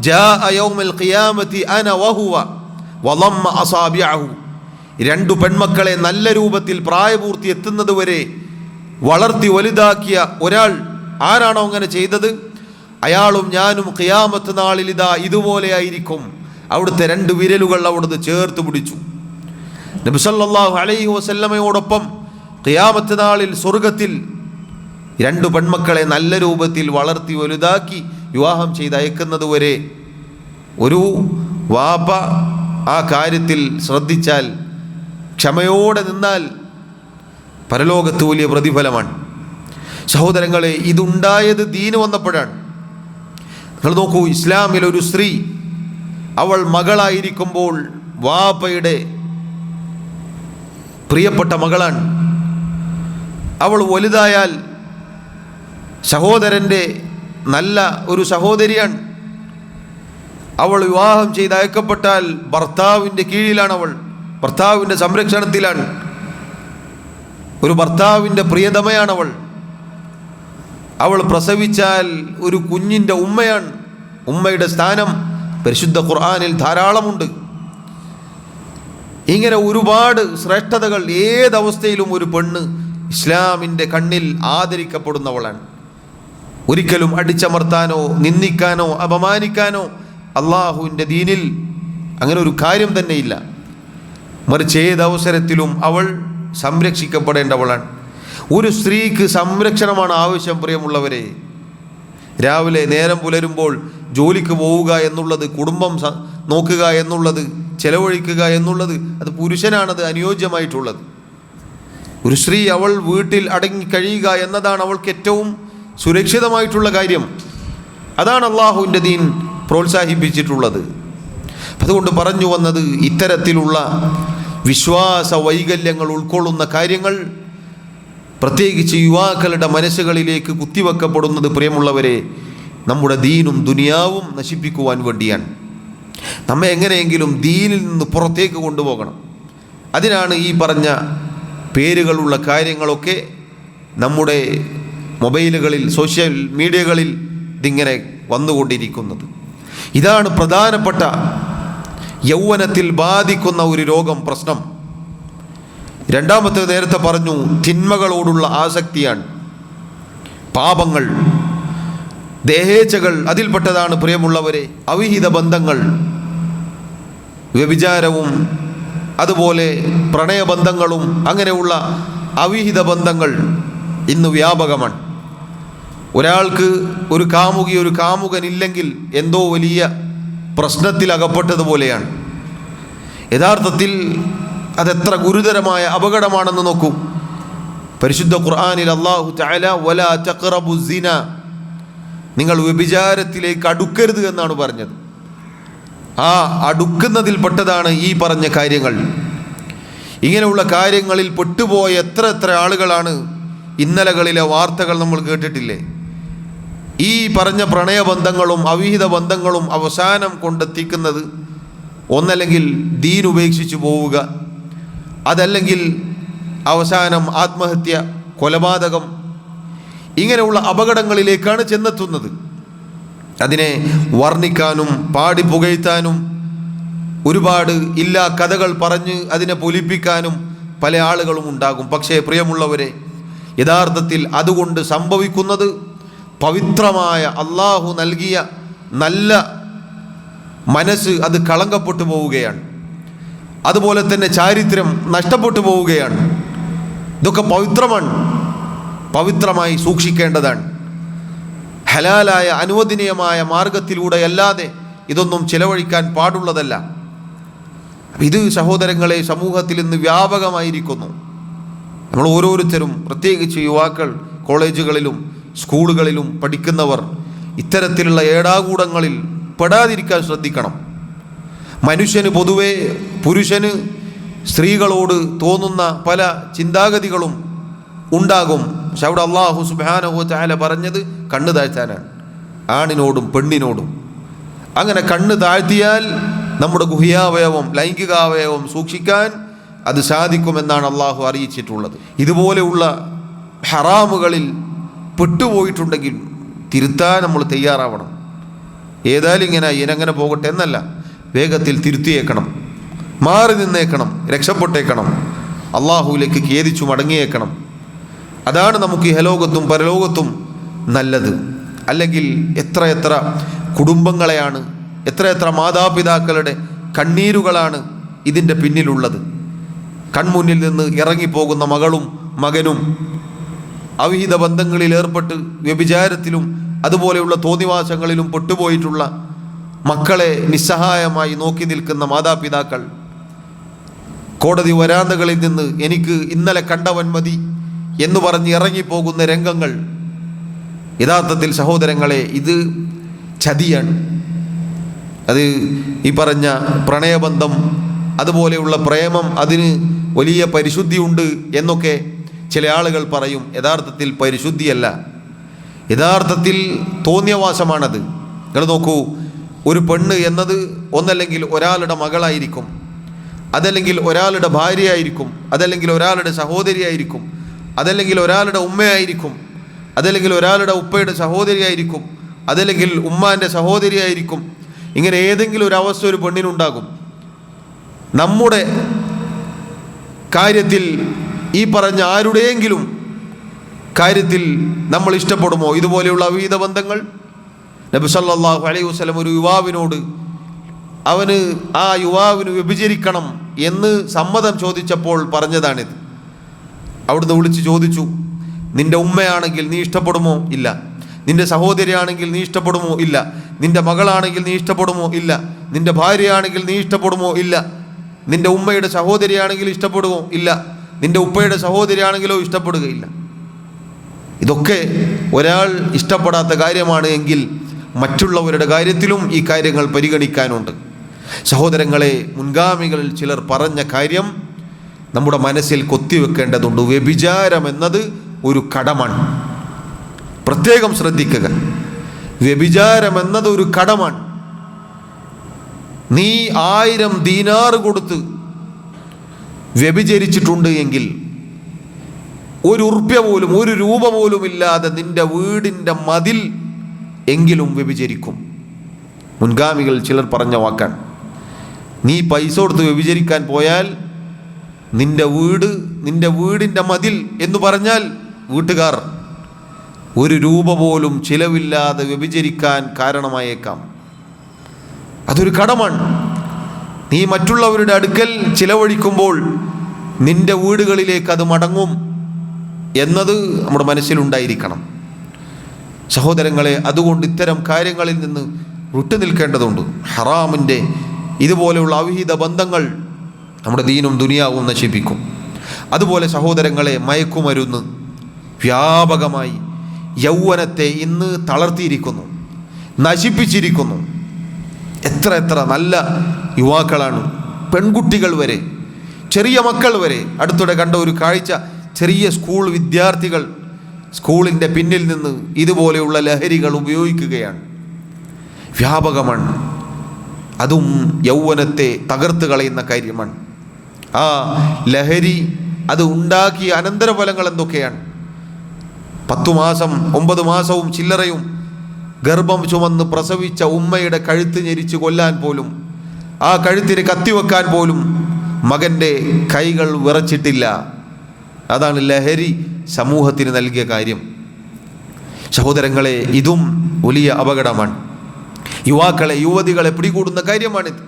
Speaker 1: ജാഅ യൗമൽ ഖിയാമത്തി അന വഹുവ വളമ്മ അസാബിഅഹു. 2 പെൺമക്കളെ നല്ല രൂപത്തിൽ പ്രായപൂർത്തി എത്തുന്നത് വരെ വളർത്തി വലുതാക്കിയ ഒരാൾ ആരാണോ അങ്ങനെ ചെയ്തത്, അയാളും ഞാനും ഖിയാമത്ത് നാളിൽ ഇതാ ഇതുപോലെ ആയിരിക്കും. അവിടുത്തെ 2 വിരലുകൾ അവിടുന്ന് ചേർത്ത് പിടിച്ചു. നബി സല്ലല്ലാഹു അലൈഹി വസല്ലമയോടൊപ്പം ഖിയാമത്ത് നാളിൽ സ്വർഗത്തിൽ 2 പെൺമക്കളെ നല്ല രൂപത്തിൽ വളർത്തി വലുതാക്കി വിവാഹം ചെയ്ത് അയക്കുന്നത് വരെ ഒരു വാപ്പ ആ കാര്യത്തിൽ ശ്രദ്ധിച്ചാൽ, ക്ഷമയോടെ നിന്നാൽ പരലോകത്ത് വലിയ പ്രതിഫലമാണ്. സഹോദരങ്ങളെ, ഇതുണ്ടായത് ദീന് വന്നപ്പോഴാണ്. നിങ്ങൾ നോക്കൂ, ഇസ്ലാമിൽ ഒരു സ്ത്രീ അവൾ മകളായിരിക്കുമ്പോൾ വാപ്പയുടെ പ്രിയപ്പെട്ട മകളാണ്. അവൾ വലുതായാൽ സഹോദരൻ്റെ നല്ല ഒരു സഹോദരിയാണ്. അവൾ വിവാഹം ചെയ്ത് അയക്കപ്പെട്ടാൽ ഭർത്താവിൻ്റെ കീഴിലാണ്, അവൾ ഭർത്താവിൻ്റെ സംരക്ഷണത്തിലാണ്. ഒരു ഭർത്താവിൻ്റെ പ്രിയതമയാണവൾ. അവൾ പ്രസവിച്ചാൽ ഒരു കുഞ്ഞിൻ്റെ ഉമ്മയാണ്. ഉമ്മയുടെ സ്ഥാനം പരിശുദ്ധ ഖുർആനിൽ ധാരാളമുണ്ട്. ഇങ്ങനെ ഒരുപാട് ശ്രേഷ്ഠതകൾ ഏതവസ്ഥയിലും ഒരു പെണ്ണ് ഇസ്ലാമിൻ്റെ കണ്ണിൽ ആദരിക്കപ്പെടുന്നവളാണ്. ഒരിക്കലും അടിച്ചമർത്താനോ നിന്ദിക്കാനോ അപമാനിക്കാനോ അള്ളാഹുവിൻ്റെ ദീനിൽ അങ്ങനെ ഒരു കാര്യം തന്നെയില്ല. മറിച്ച് ഏതവസരത്തിലും അവൾ സംരക്ഷിക്കപ്പെടേണ്ടവളാണ്. ഒരു സ്ത്രീക്ക് സംരക്ഷണമാണ് ആവശ്യം. പ്രിയമുള്ളവരെ, രാവിലെ നേരം പുലരുമ്പോൾ ജോലിക്ക് പോവുക എന്നുള്ളത്, കുടുംബം നോക്കുക എന്നുള്ളത്, ചെലവഴിക്കുക എന്നുള്ളത്, അത് പുരുഷനാണത് അനുയോജ്യമായിട്ടുള്ളത്. ഒരു സ്ത്രീ അവൾ വീട്ടിൽ അടങ്ങി കഴിയുക എന്നതാണ് അവൾക്ക് ഏറ്റവും സുരക്ഷിതമായിട്ടുള്ള കാര്യം. അതാണ് അള്ളാഹുവിൻ്റെ ദീൻ പ്രോത്സാഹിപ്പിച്ചിട്ടുള്ളത്. അതുകൊണ്ട് പറഞ്ഞു വന്നത്, ഇത്തരത്തിലുള്ള വിശ്വാസ വൈകല്യങ്ങൾ ഉൾക്കൊള്ളുന്ന കാര്യങ്ങൾ പ്രത്യേകിച്ച് യുവാക്കളുടെ മനസ്സുകളിലേക്ക് കുത്തിവെക്കപ്പെടുന്നത് പ്രിയമുള്ളവരെ നമ്മുടെ ദീനും ദുനിയാവും നശിപ്പിക്കുവാൻ വേണ്ടിയാണ്. നമ്മെ എങ്ങനെയെങ്കിലും ദീനിൽ നിന്ന് പുറത്തേക്ക് കൊണ്ടുപോകണം. അതിനാണ് ഈ പറഞ്ഞ പേരുകളുള്ള കാര്യങ്ങളൊക്കെ നമ്മുടെ മൊബൈലുകളിൽ, സോഷ്യൽ മീഡിയകളിൽ ഇതിങ്ങനെ വന്നുകൊണ്ടിരിക്കുന്നത്. ഇതാണ് പ്രധാനപ്പെട്ട യൗവനത്തിൽ ബാധിക്കുന്ന ഒരു രോഗം, പ്രശ്നം. രണ്ടാമത്തേത് നേരത്തെ പറഞ്ഞു, തിന്മകളോടുള്ള ആസക്തിയാണ്, പാപങ്ങൾ, ദേഹേച്ഛകൾ, അതിൽപ്പെട്ടതാണ് പ്രിയമുള്ളവരെ അവിഹിത ബന്ധങ്ങൾ, വ്യഭിചാരവും അതുപോലെ പ്രണയബന്ധങ്ങളും. അങ്ങനെയുള്ള അവിഹിത ബന്ധങ്ങൾ ഇന്ന് വ്യാപകമാണ്. ഒരാൾക്ക് ഒരു കാമുകി, ഒരു കാമുകനില്ലെങ്കിൽ എന്തോ വലിയ പ്രശ്നത്തിലകപ്പെട്ടതുപോലെയാണ്. യഥാർത്ഥത്തിൽ അതെത്ര ഗുരുതരമായ അപകടമാണെന്ന് നോക്കൂ. പരിശുദ്ധ ഖുർആനിൽ അല്ലാഹു തആല വലാ തഖറബു സിന, നിങ്ങൾ വ്യഭിചാരത്തിലേക്ക് അടുക്കരുത് എന്നാണ് പറഞ്ഞത്. ആ അടുക്കുന്നതിൽപ്പെട്ടതാണ് ഈ പറഞ്ഞ കാര്യങ്ങൾ. ഇങ്ങനെയുള്ള കാര്യങ്ങളിൽ പെട്ടുപോയ എത്ര ആളുകളാണ് ഇന്നലകളിലെ വാർത്തകൾ നമ്മൾ കേട്ടിട്ടില്ലേ? ഈ പറഞ്ഞ പ്രണയബന്ധങ്ങളും അവിഹിത ബന്ധങ്ങളും അവസാനം കൊണ്ടെത്തിക്കുന്നത് ഒന്നല്ലെങ്കിൽ ദീൻ ഉപേക്ഷിച്ചു പോവുക, അതല്ലെങ്കിൽ അവസാനം ആത്മഹത്യ, കൊലപാതകം, ഇങ്ങനെയുള്ള അപകടങ്ങളിലേക്കാണ് ചെന്നെത്തുന്നത്. അതിനെ വർണ്ണിക്കാനും പാടി പുകഴ്ത്താനും ഒരുപാട് ഇല്ലാ കഥകൾ പറഞ്ഞ് അതിനെ പൊലിപ്പിക്കാനും പല ആളുകളും ഉണ്ടാകും. പക്ഷേ പ്രിയമുള്ളവരെ, യഥാർത്ഥത്തിൽ അതുകൊണ്ട് സംഭവിക്കുന്നത് പവിത്രമായ അള്ളാഹു നൽകിയ നല്ല മനസ്സ് അത് കളങ്കപ്പെട്ടു പോവുകയാണ്. അതുപോലെ തന്നെ ചാരിത്രം നഷ്ടപ്പെട്ടു പോവുകയാണ്. ഇതൊക്കെ പവിത്രമാണ്, പവിത്രമായി സൂക്ഷിക്കേണ്ടതാണ്. ഹലാലായ അനുവദനീയമായ മാർഗത്തിലൂടെ അല്ലാതെ ഇതൊന്നും ചിലവഴിക്കാൻ പാടുള്ളതല്ല. ഇത് സഹോദരങ്ങളെ സമൂഹത്തിൽ ഇന്ന് വ്യാപകമായിരിക്കുന്നു. നമ്മൾ ഓരോരുത്തരും, പ്രത്യേകിച്ച് യുവാക്കൾ, കോളേജുകളിലും സ്കൂളുകളിലും പഠിക്കുന്നവർ ഇത്തരത്തിലുള്ള ഏടാകൂടങ്ങളിൽ പെടാതിരിക്കാൻ ശ്രദ്ധിക്കണം. മനുഷ്യന് പൊതുവെ, പുരുഷന് സ്ത്രീകളോട് തോന്നുന്ന പല ചിന്താഗതികളും ഉണ്ടാകും. പക്ഷെ അവിടെ അല്ലാഹു സുബ്ഹാനഹു വ തആല പറഞ്ഞത് കണ്ണ് താഴ്ത്താനാണ്, ആണിനോടും പെണ്ണിനോടും. അങ്ങനെ കണ്ണ് താഴ്ത്തിയാൽ നമ്മുടെ ഗുഹ്യാവയവം, ലൈംഗികാവയവം സൂക്ഷിക്കാൻ അത് സാധിക്കുമെന്നാണ് അള്ളാഹു അറിയിച്ചിട്ടുള്ളത്. ഇതുപോലെയുള്ള ഹറാമുകളിൽ പെട്ടുപോയിട്ടുണ്ടെങ്കിൽ തിരുത്താൻ നമ്മൾ തയ്യാറാവണം. ഏതായാലും ഇനങ്ങനെ പോകട്ടെ എന്നല്ല, വേഗത്തിൽ തിരുത്തിയേക്കണം, മാറി നിന്നേക്കണം, രക്ഷപ്പെട്ടേക്കണം, അള്ളാഹുവിലേക്ക് ഖേദിച്ചു മടങ്ങിയേക്കണം. അതാണ് നമുക്ക് ഇഹലോകത്തും പരലോകത്തും നല്ലത്. അല്ലെങ്കിൽ എത്ര കുടുംബങ്ങളെയാണ്, എത്ര മാതാപിതാക്കളുടെ കണ്ണീരുകളാണ് ഇതിൻ്റെ പിന്നിലുള്ളത്. കൺമുന്നിൽ നിന്ന് ഇറങ്ങിപ്പോകുന്ന മകളും മകനും അവിഹിത ബന്ധങ്ങളിൽ ഏർപ്പെട്ട് വ്യഭിചാരത്തിലും അതുപോലെയുള്ള തോന്നിവാസങ്ങളിലും പെട്ടുപോയിട്ടുള്ള മക്കളെ നിസ്സഹായമായി നോക്കി നിൽക്കുന്ന മാതാപിതാക്കൾ, കോടതി വരാന്തകളിൽ നിന്ന് എനിക്ക് ഇന്നലെ കണ്ടവൻ മതി എന്ന് പറഞ്ഞ് ഇറങ്ങിപ്പോകുന്ന രംഗങ്ങൾ, യഥാർത്ഥത്തിൽ സഹോദരങ്ങളെ ഇത് ചതിയാണ്. അത് ഈ പറഞ്ഞ പ്രണയബന്ധം, അതുപോലെയുള്ള പ്രേമം, അതിന് വലിയ പരിശുദ്ധിയുണ്ട് എന്നൊക്കെ ചില ആളുകൾ പറയും. യഥാർത്ഥത്തിൽ പരിശുദ്ധിയല്ല, യഥാർത്ഥത്തിൽ തോന്നിയവാസമാണത്. നിങ്ങൾ നോക്കൂ, ഒരു പെണ്ണ് എന്നത് ഒന്നല്ലെങ്കിൽ ഒരാളുടെ മകളായിരിക്കും, അതല്ലെങ്കിൽ ഒരാളുടെ ഭാര്യയായിരിക്കും, അതല്ലെങ്കിൽ ഒരാളുടെ സഹോദരിയായിരിക്കും, അതല്ലെങ്കിൽ ഒരാളുടെ ഉമ്മയായിരിക്കും, അതല്ലെങ്കിൽ ഒരാളുടെ ഉപ്പയുടെ സഹോദരിയായിരിക്കും, അതല്ലെങ്കിൽ ഉമ്മാൻ്റെ സഹോദരിയായിരിക്കും. ഇങ്ങനെ ഏതെങ്കിലും ഒരു അവസ്ഥ ഒരു പെണ്ണിനുണ്ടാകും. നമ്മുടെ കാര്യത്തിൽ, ഈ പറഞ്ഞ ആരുടെയെങ്കിലും കാര്യത്തിൽ നമ്മൾ ഇഷ്ടപ്പെടുമോ ഇതുപോലെയുള്ള അവിഹിത ബന്ധങ്ങൾ? നബി സല്ലല്ലാഹു അലൈഹി വസല്ലം ഒരു യുവാവിനോട്, ആ യുവാവിന് വ്യഭിചരിക്കണം എന്ന് സമ്മതം ചോദിച്ചപ്പോൾ പറഞ്ഞതാണിത്. അവിടുന്ന് വിളിച്ച് ചോദിച്ചു, നിന്റെ ഉമ്മയാണെങ്കിൽ നീ ഇഷ്ടപ്പെടുമോ? ഇല്ല. നിന്റെ സഹോദരിയാണെങ്കിൽ നീ ഇഷ്ടപ്പെടുമോ? ഇല്ല. നിന്റെ മകളാണെങ്കിൽ നീ ഇഷ്ടപ്പെടുമോ? ഇല്ല. നിന്റെ ഭാര്യയാണെങ്കിൽ നീ ഇഷ്ടപ്പെടുമോ? ഇല്ല. നിന്റെ ഉമ്മയുടെ സഹോദരിയാണെങ്കിൽ ഇഷ്ടപ്പെടുമോ? ഇല്ല. നിന്റെ ഉപ്പയുടെ സഹോദരിയാണെങ്കിലോ ഇഷ്ടപ്പെടുകയില്ല. ഇതൊക്കെ ഒരാൾ ഇഷ്ടപ്പെടാത്ത കാര്യമാണ് എങ്കിൽ മറ്റുള്ളവരുടെ കാര്യത്തിലും ഈ കാര്യങ്ങൾ പരിഗണിക്കാനുണ്ട്. സഹോദരങ്ങളെ, മുൻഗാമികളിൽ ചിലർ പറഞ്ഞ കാര്യം നമ്മുടെ മനസ്സിൽ കൊത്തിവെക്കേണ്ടതുണ്ട്. വ്യഭിചാരം എന്നത് ഒരു കടമാണ്. പ്രത്യേകം ശ്രദ്ധിക്കുക, വ്യഭിചാരം എന്നത് ഒരു കടമാണ്. നീ 1000 ദീനാർ കൊടുത്ത് വ്യഭിചരിച്ചിട്ടുണ്ട് എങ്കിൽ ഒരു ഉറുപ്യ പോലും, ഒരു രൂപ പോലും ഇല്ലാതെ നിന്റെ വീടിൻ്റെ മതിൽ എങ്കിലും വ്യഭിചരിക്കും. മുൻഗാമികൾ ചിലർ പറഞ്ഞ വാക്കാണ്. നീ പൈസ കൊടുത്ത് വ്യഭിചരിക്കാൻ പോയാൽ നിന്റെ വീടിൻ്റെ മതിൽ എന്ന് പറഞ്ഞാൽ വീട്ടുകാർ ഒരു രൂപ പോലും ചിലവില്ലാതെ വ്യഭിചരിക്കാൻ കാരണമായേക്കാം. അതൊരു കടമാണ്. നീ മറ്റുള്ളവരുടെ അടുക്കൽ ചിലവഴിക്കുമ്പോൾ നിന്റെ വീടുകളിലേക്ക് അത് മടങ്ങും എന്നത് നമ്മുടെ മനസ്സിലുണ്ടായിരിക്കണം. സഹോദരങ്ങളെ, അതുകൊണ്ട് ഇത്തരം കാര്യങ്ങളിൽ നിന്ന് വിട്ടുനിൽക്കേണ്ടതുണ്ട്. ഹറാമിൻ്റെ ഇതുപോലെയുള്ള അവിഹിത ബന്ധങ്ങൾ നമ്മുടെ ദീനും ദുനിയാവും നശിപ്പിക്കും. അതുപോലെ സഹോദരങ്ങളെ, മയക്കുമരുന്ന് വ്യാപകമായി യൗവനത്തെ ഇന്ന് തളർത്തിയിരിക്കുന്നു, നശിപ്പിച്ചിരിക്കുന്നു. എത്ര നല്ല യുവാക്കളാണ്, പെൺകുട്ടികൾ വരെ, ചെറിയ മക്കൾ വരെ. അടുത്തിടെ കണ്ട ഒരു കാഴ്ച, ചെറിയ സ്കൂൾ വിദ്യാർത്ഥികൾ സ്കൂളിൻ്റെ പിന്നിൽ നിന്ന് ഇതുപോലെയുള്ള ലഹരികൾ ഉപയോഗിക്കുകയാണ്. വ്യാപകമാണ്. അതും യൗവനത്തെ തകർത്ത് കളയുന്ന കാര്യമാണ്. ആ ലഹരി അത് ഉണ്ടാക്കിയ അനന്തരഫലങ്ങൾ എന്തൊക്കെയാണ്? 10 മാസം 9 മാസവും ചില്ലറയും ഗർഭം ചുമന്ന് പ്രസവിച്ച ഉമ്മയുടെ കഴുത്ത് ഞെരിച്ച് കൊല്ലാൻ പോലും, ആ കഴുത്തിന് കത്തിവെക്കാൻ പോലും മകൻ്റെ കൈകൾ വിറച്ചിട്ടില്ല. അതാണ് ലഹരി സമൂഹത്തിന് നൽകിയ കാര്യം. സഹോദരങ്ങളെ, ഇതും വലിയ അപകടമാണ്. യുവാക്കളെ, യുവതികളെ പിടികൂടുന്ന കാര്യമാണിത്.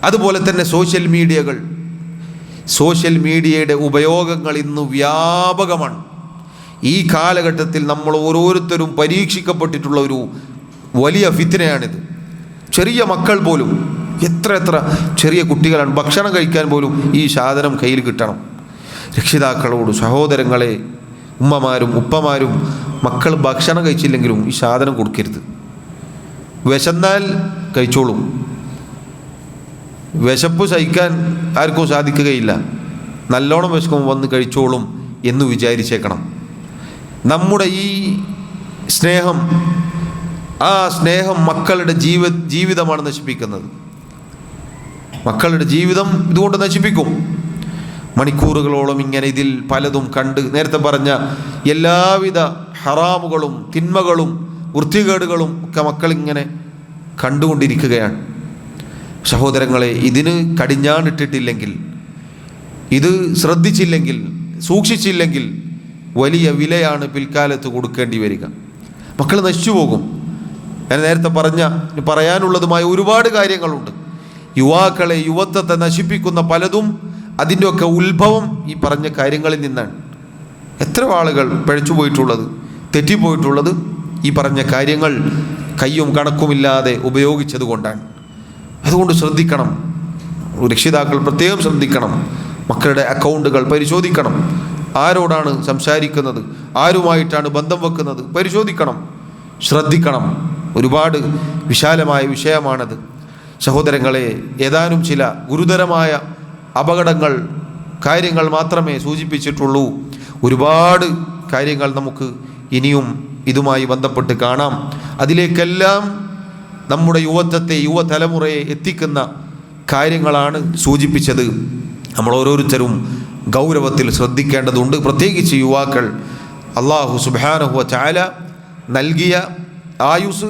Speaker 1: അതുപോലെ തന്നെ സോഷ്യൽ മീഡിയയുടെ ഉപയോഗങ്ങൾ ഇന്ന് വ്യാപകമാണ്. ഈ കാലഘട്ടത്തിൽ നമ്മൾ ഓരോരുത്തരും പരീക്ഷിക്കപ്പെട്ടിട്ടുള്ള ഒരു വലിയ ഫിത്നയാണിത്. ചെറിയ മക്കൾ പോലും, എത്ര ചെറിയ കുട്ടികളാണ്, ഭക്ഷണം കഴിക്കാൻ പോലും ഈ സാധനം കയ്യിൽ കിട്ടണം. രക്ഷിതാക്കളോട്, സഹോദരങ്ങളെ, ഉമ്മമാരും ഉപ്പമാരും മക്കൾ ഭക്ഷണം കഴിച്ചില്ലെങ്കിലും ഈ സാധനം കൊടുക്കരുത്. വിശന്നാൽ കഴിച്ചോളും. വിശപ്പ് സഹിക്കാൻ ആർക്കും സാധിക്കുകയില്ല. നല്ലോണം വിശക്കുമ്പോൾ വന്ന് കഴിച്ചോളും എന്ന് വിചാരിച്ചേക്കണം. നമ്മുടെ ഈ സ്നേഹം, ആ സ്നേഹം മക്കളുടെ ജീവിതമാണ് നശിപ്പിക്കുന്നത്. മക്കളുടെ ജീവിതം ഇതുകൊണ്ട് നശിപ്പിക്കും. മണിക്കൂറുകളോളം ഇങ്ങനെ ഇതിൽ പലതും കണ്ട്, നേരത്തെ പറഞ്ഞ എല്ലാവിധ ഹറാമുകളും തിന്മകളും വൃത്തികേടുകളും ഒക്കെ മക്കളിങ്ങനെ കണ്ടുകൊണ്ടിരിക്കുകയാണ്. സഹോദരങ്ങളെ, ഇതിന് കടിഞ്ഞാണിട്ടിട്ടില്ലെങ്കിൽ, ഇത് ശ്രദ്ധിച്ചില്ലെങ്കിൽ, സൂക്ഷിച്ചില്ലെങ്കിൽ വലിയ വിലയാണ് പിൽക്കാലത്ത് കൊടുക്കേണ്ടി വരിക. മക്കൾ നശിച്ചു പോകും. ഞാൻ നേരത്തെ പറയാനുള്ളതുമായ ഒരുപാട് കാര്യങ്ങളുണ്ട്. യുവാക്കളെ, യുവത്വത്തെ നശിപ്പിക്കുന്ന പലതും അതിൻ്റെയൊക്കെ ഉത്ഭവം ഈ പറഞ്ഞ കാര്യങ്ങളിൽ നിന്നാണ്. എത്ര ആളുകൾ പിഴച്ചു പോയിട്ടുള്ളത്, തെറ്റിപ്പോയിട്ടുള്ളത് ഈ പറഞ്ഞ കാര്യങ്ങൾ കയ്യും കണക്കുമില്ലാതെ ഉപയോഗിച്ചത് കൊണ്ടാണ്. അതുകൊണ്ട് ശ്രദ്ധിക്കണം. രക്ഷിതാക്കൾ പ്രത്യേകം ശ്രദ്ധിക്കണം. മക്കളുടെ അക്കൗണ്ടുകൾ പരിശോധിക്കണം. ആരോടാണ് സംസാരിക്കുന്നത്, ആരുമായിട്ടാണ് ബന്ധം വെക്കുന്നത് പരിശോധിക്കണം, ശ്രദ്ധിക്കണം. ഒരുപാട് വിശാലമായ വിഷയമാണത്. സഹോദരങ്ങളെ, ഏതാനും ചില ഗുരുതരമായ കാര്യങ്ങൾ മാത്രമേ സൂചിപ്പിച്ചിട്ടുള്ളൂ. ഒരുപാട് കാര്യങ്ങൾ നമുക്ക് ഇനിയും ഇതുമായി ബന്ധപ്പെട്ട് കാണാം. അതിലേക്കെല്ലാം നമ്മുടെ യുവത്വത്തെ, യുവതലമുറയെ എത്തിക്കുന്ന കാര്യങ്ങളാണ് സൂചിപ്പിച്ചത്. നമ്മൾ ഓരോരുത്തരും ഗൗരവത്തിൽ ശ്രദ്ധിക്കേണ്ടതുണ്ട്. പ്രത്യേകിച്ച് യുവാക്കൾ. അല്ലാഹു സുബ്ഹാനഹു വ തആല നൽകിയ ആയുസ്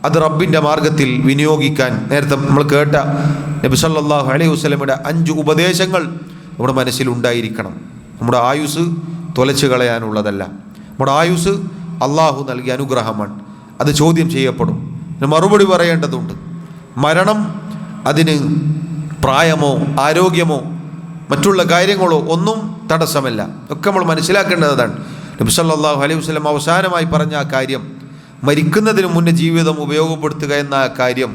Speaker 1: അത് റബ്ബിൻ്റെ മാർഗത്തിൽ വിനിയോഗിക്കാൻ, നേരത്തെ നമ്മൾ കേട്ട നബി സല്ലല്ലാഹു അലൈഹി വസല്ലമയുടെ 5 ഉപദേശങ്ങൾ നമ്മുടെ മനസ്സിലുണ്ടായിരിക്കണം. നമ്മുടെ ആയുസ് തൊലച്ചു കളയാനുള്ളതല്ല. നമ്മുടെ ആയുസ് അള്ളാഹു നൽകിയ അനുഗ്രഹമാണ്. അത് ചോദ്യം ചെയ്യപ്പെടും. മറുപടി പറയേണ്ടതുണ്ട്. മരണം അതിന് പ്രായമോ ആരോഗ്യമോ മറ്റുള്ള കാര്യങ്ങളോ ഒന്നും തടസ്സമല്ല. ഒക്കെ നമ്മൾ മനസ്സിലാക്കേണ്ടതാണ്. നബി സല്ലല്ലാഹു അലൈഹി വസല്ലം അവസാനമായി പറഞ്ഞ ആ കാര്യം, മരിക്കുന്നതിന് മുന്നേ ജീവിതം ഉപയോഗപ്പെടുത്തുക എന്ന ആ കാര്യം,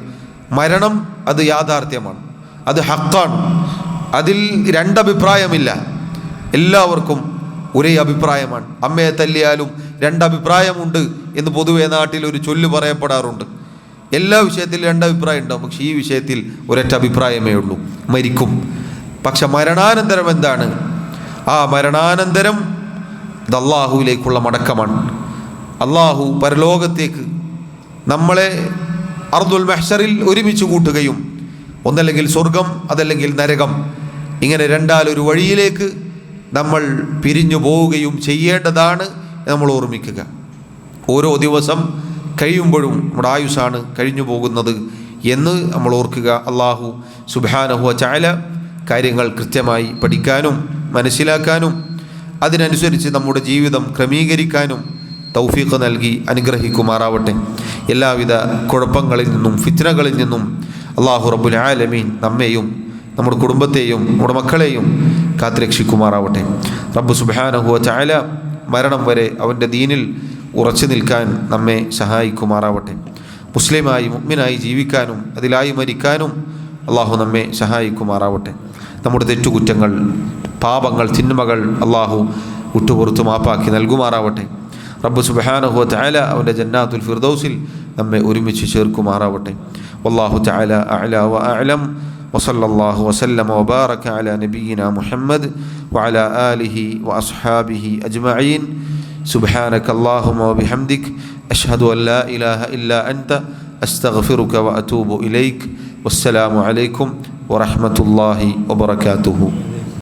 Speaker 1: മരണം അത് യാഥാർത്ഥ്യമാണ്, അത് ഹക്കാണ്. അതിൽ രണ്ടഭിപ്രായമില്ല. എല്ലാവർക്കും ഒരേ അഭിപ്രായമാണ്. അമ്മയെ തല്ലിയാലും രണ്ടഭിപ്രായമുണ്ട് എന്ന് പൊതുവെ നാട്ടിൽ ഒരു ചൊല്ല് പറയപ്പെടാറുണ്ട്. എല്ലാ വിഷയത്തിലും രണ്ടഭിപ്രായം ഉണ്ടാവും. പക്ഷേ ഈ വിഷയത്തിൽ ഒരൊറ്റ അഭിപ്രായമേ ഉള്ളൂ, മരിക്കും. പക്ഷെ മരണാനന്തരം എന്താണ്? ആ മരണാനന്തരം ഇത് അള്ളാഹുവിലേക്കുള്ള മടക്കമാണ്. അള്ളാഹു പരലോകത്തേക്ക് നമ്മളെ അർദുൽ മഹ്ശറിൽ ഒരുമിച്ച് കൂട്ടുകയും, ഒന്നല്ലെങ്കിൽ സ്വർഗം അതല്ലെങ്കിൽ നരകം, ഇങ്ങനെ രണ്ടാലൊരു വഴിയിലേക്ക് നമ്മൾ പിരിഞ്ഞു പോവുകയും ചെയ്യേണ്ടതാണ് നമ്മൾ ഓർമ്മിക്കുക. ഓരോ ദിവസം കഴിയുമ്പോഴും നമ്മുടെ ആയുസ്സാണ് കഴിഞ്ഞു പോകുന്നത് എന്ന് നമ്മൾ ഓർക്കുക. അള്ളാഹു സുബ്ഹാനഹു വ തആല കാര്യങ്ങൾ കൃത്യമായി പഠിക്കാനും മനസ്സിലാക്കാനും അതിനനുസരിച്ച് നമ്മുടെ ജീവിതം ക്രമീകരിക്കാനും തൗഫീഖ് നൽകി അനുഗ്രഹിക്കുമാറാവട്ടെ. എല്ലാവിധ കുഴപ്പങ്ങളിൽ നിന്നും ഫിത്നകളിൽ നിന്നും അള്ളാഹു റബ്ബുൽ ആലമീൻ നമ്മെയും നമ്മുടെ കുടുംബത്തെയും നമ്മുടെ മക്കളെയും കാത്തുരക്ഷിക്കുമാറാവട്ടെ. റബ്ബ് സുബ്ഹാനഹു വ തആല മരണം വരെ അവൻ്റെ ദീനിൽ ഉറച്ചു നിൽക്കാൻ നമ്മെ സഹായിക്കുമാറാവട്ടെ. മുസ്ലിമായി മുഅ്മിനായി ജീവിക്കാനും അതിലായി മരിക്കാനും അള്ളാഹു നമ്മെ സഹായിക്കുമാറാവട്ടെ. നമ്മുടെ തെറ്റുകുറ്റങ്ങൾ പാപങ്ങൾ തിന്മകൾ അള്ളാഹു വിട്ടുപുറത്തു മാപ്പാക്കി നൽകുമാറാവട്ടെ. റബ്ബ് സുബ്ഹാനഹു വ തആല അവൻ്റെ ജന്നാത്തുൽ ഫിർദൗസിൽ നമ്മെ ഒരുമിച്ച് ചേർക്കുമാറാവട്ടെ. വല്ലാഹു തആല അഅ്ലാ വ അഅ്ലം. വസല്ലല്ലാഹു വസല്ലമ വബാറക അലാ നബിയിനാ മുഹമ്മദ് വഅലാ ആലിഹി വഅസ്ഹാബിഹി അജ്മഈൻ. സുബ്ഹാനക അല്ലാഹുമ്മ വബിഹംദിക അഷ്ഹദു അൻ ലാ ഇലാഹ ഇല്ലാ അൻത അസ്തഗ്ഫിറുക വഅതൂബു ഇലൈക്. വസ്സലാമു അലൈക്കും വറഹ്മത്തുള്ളാഹി വബറകാതുഹു.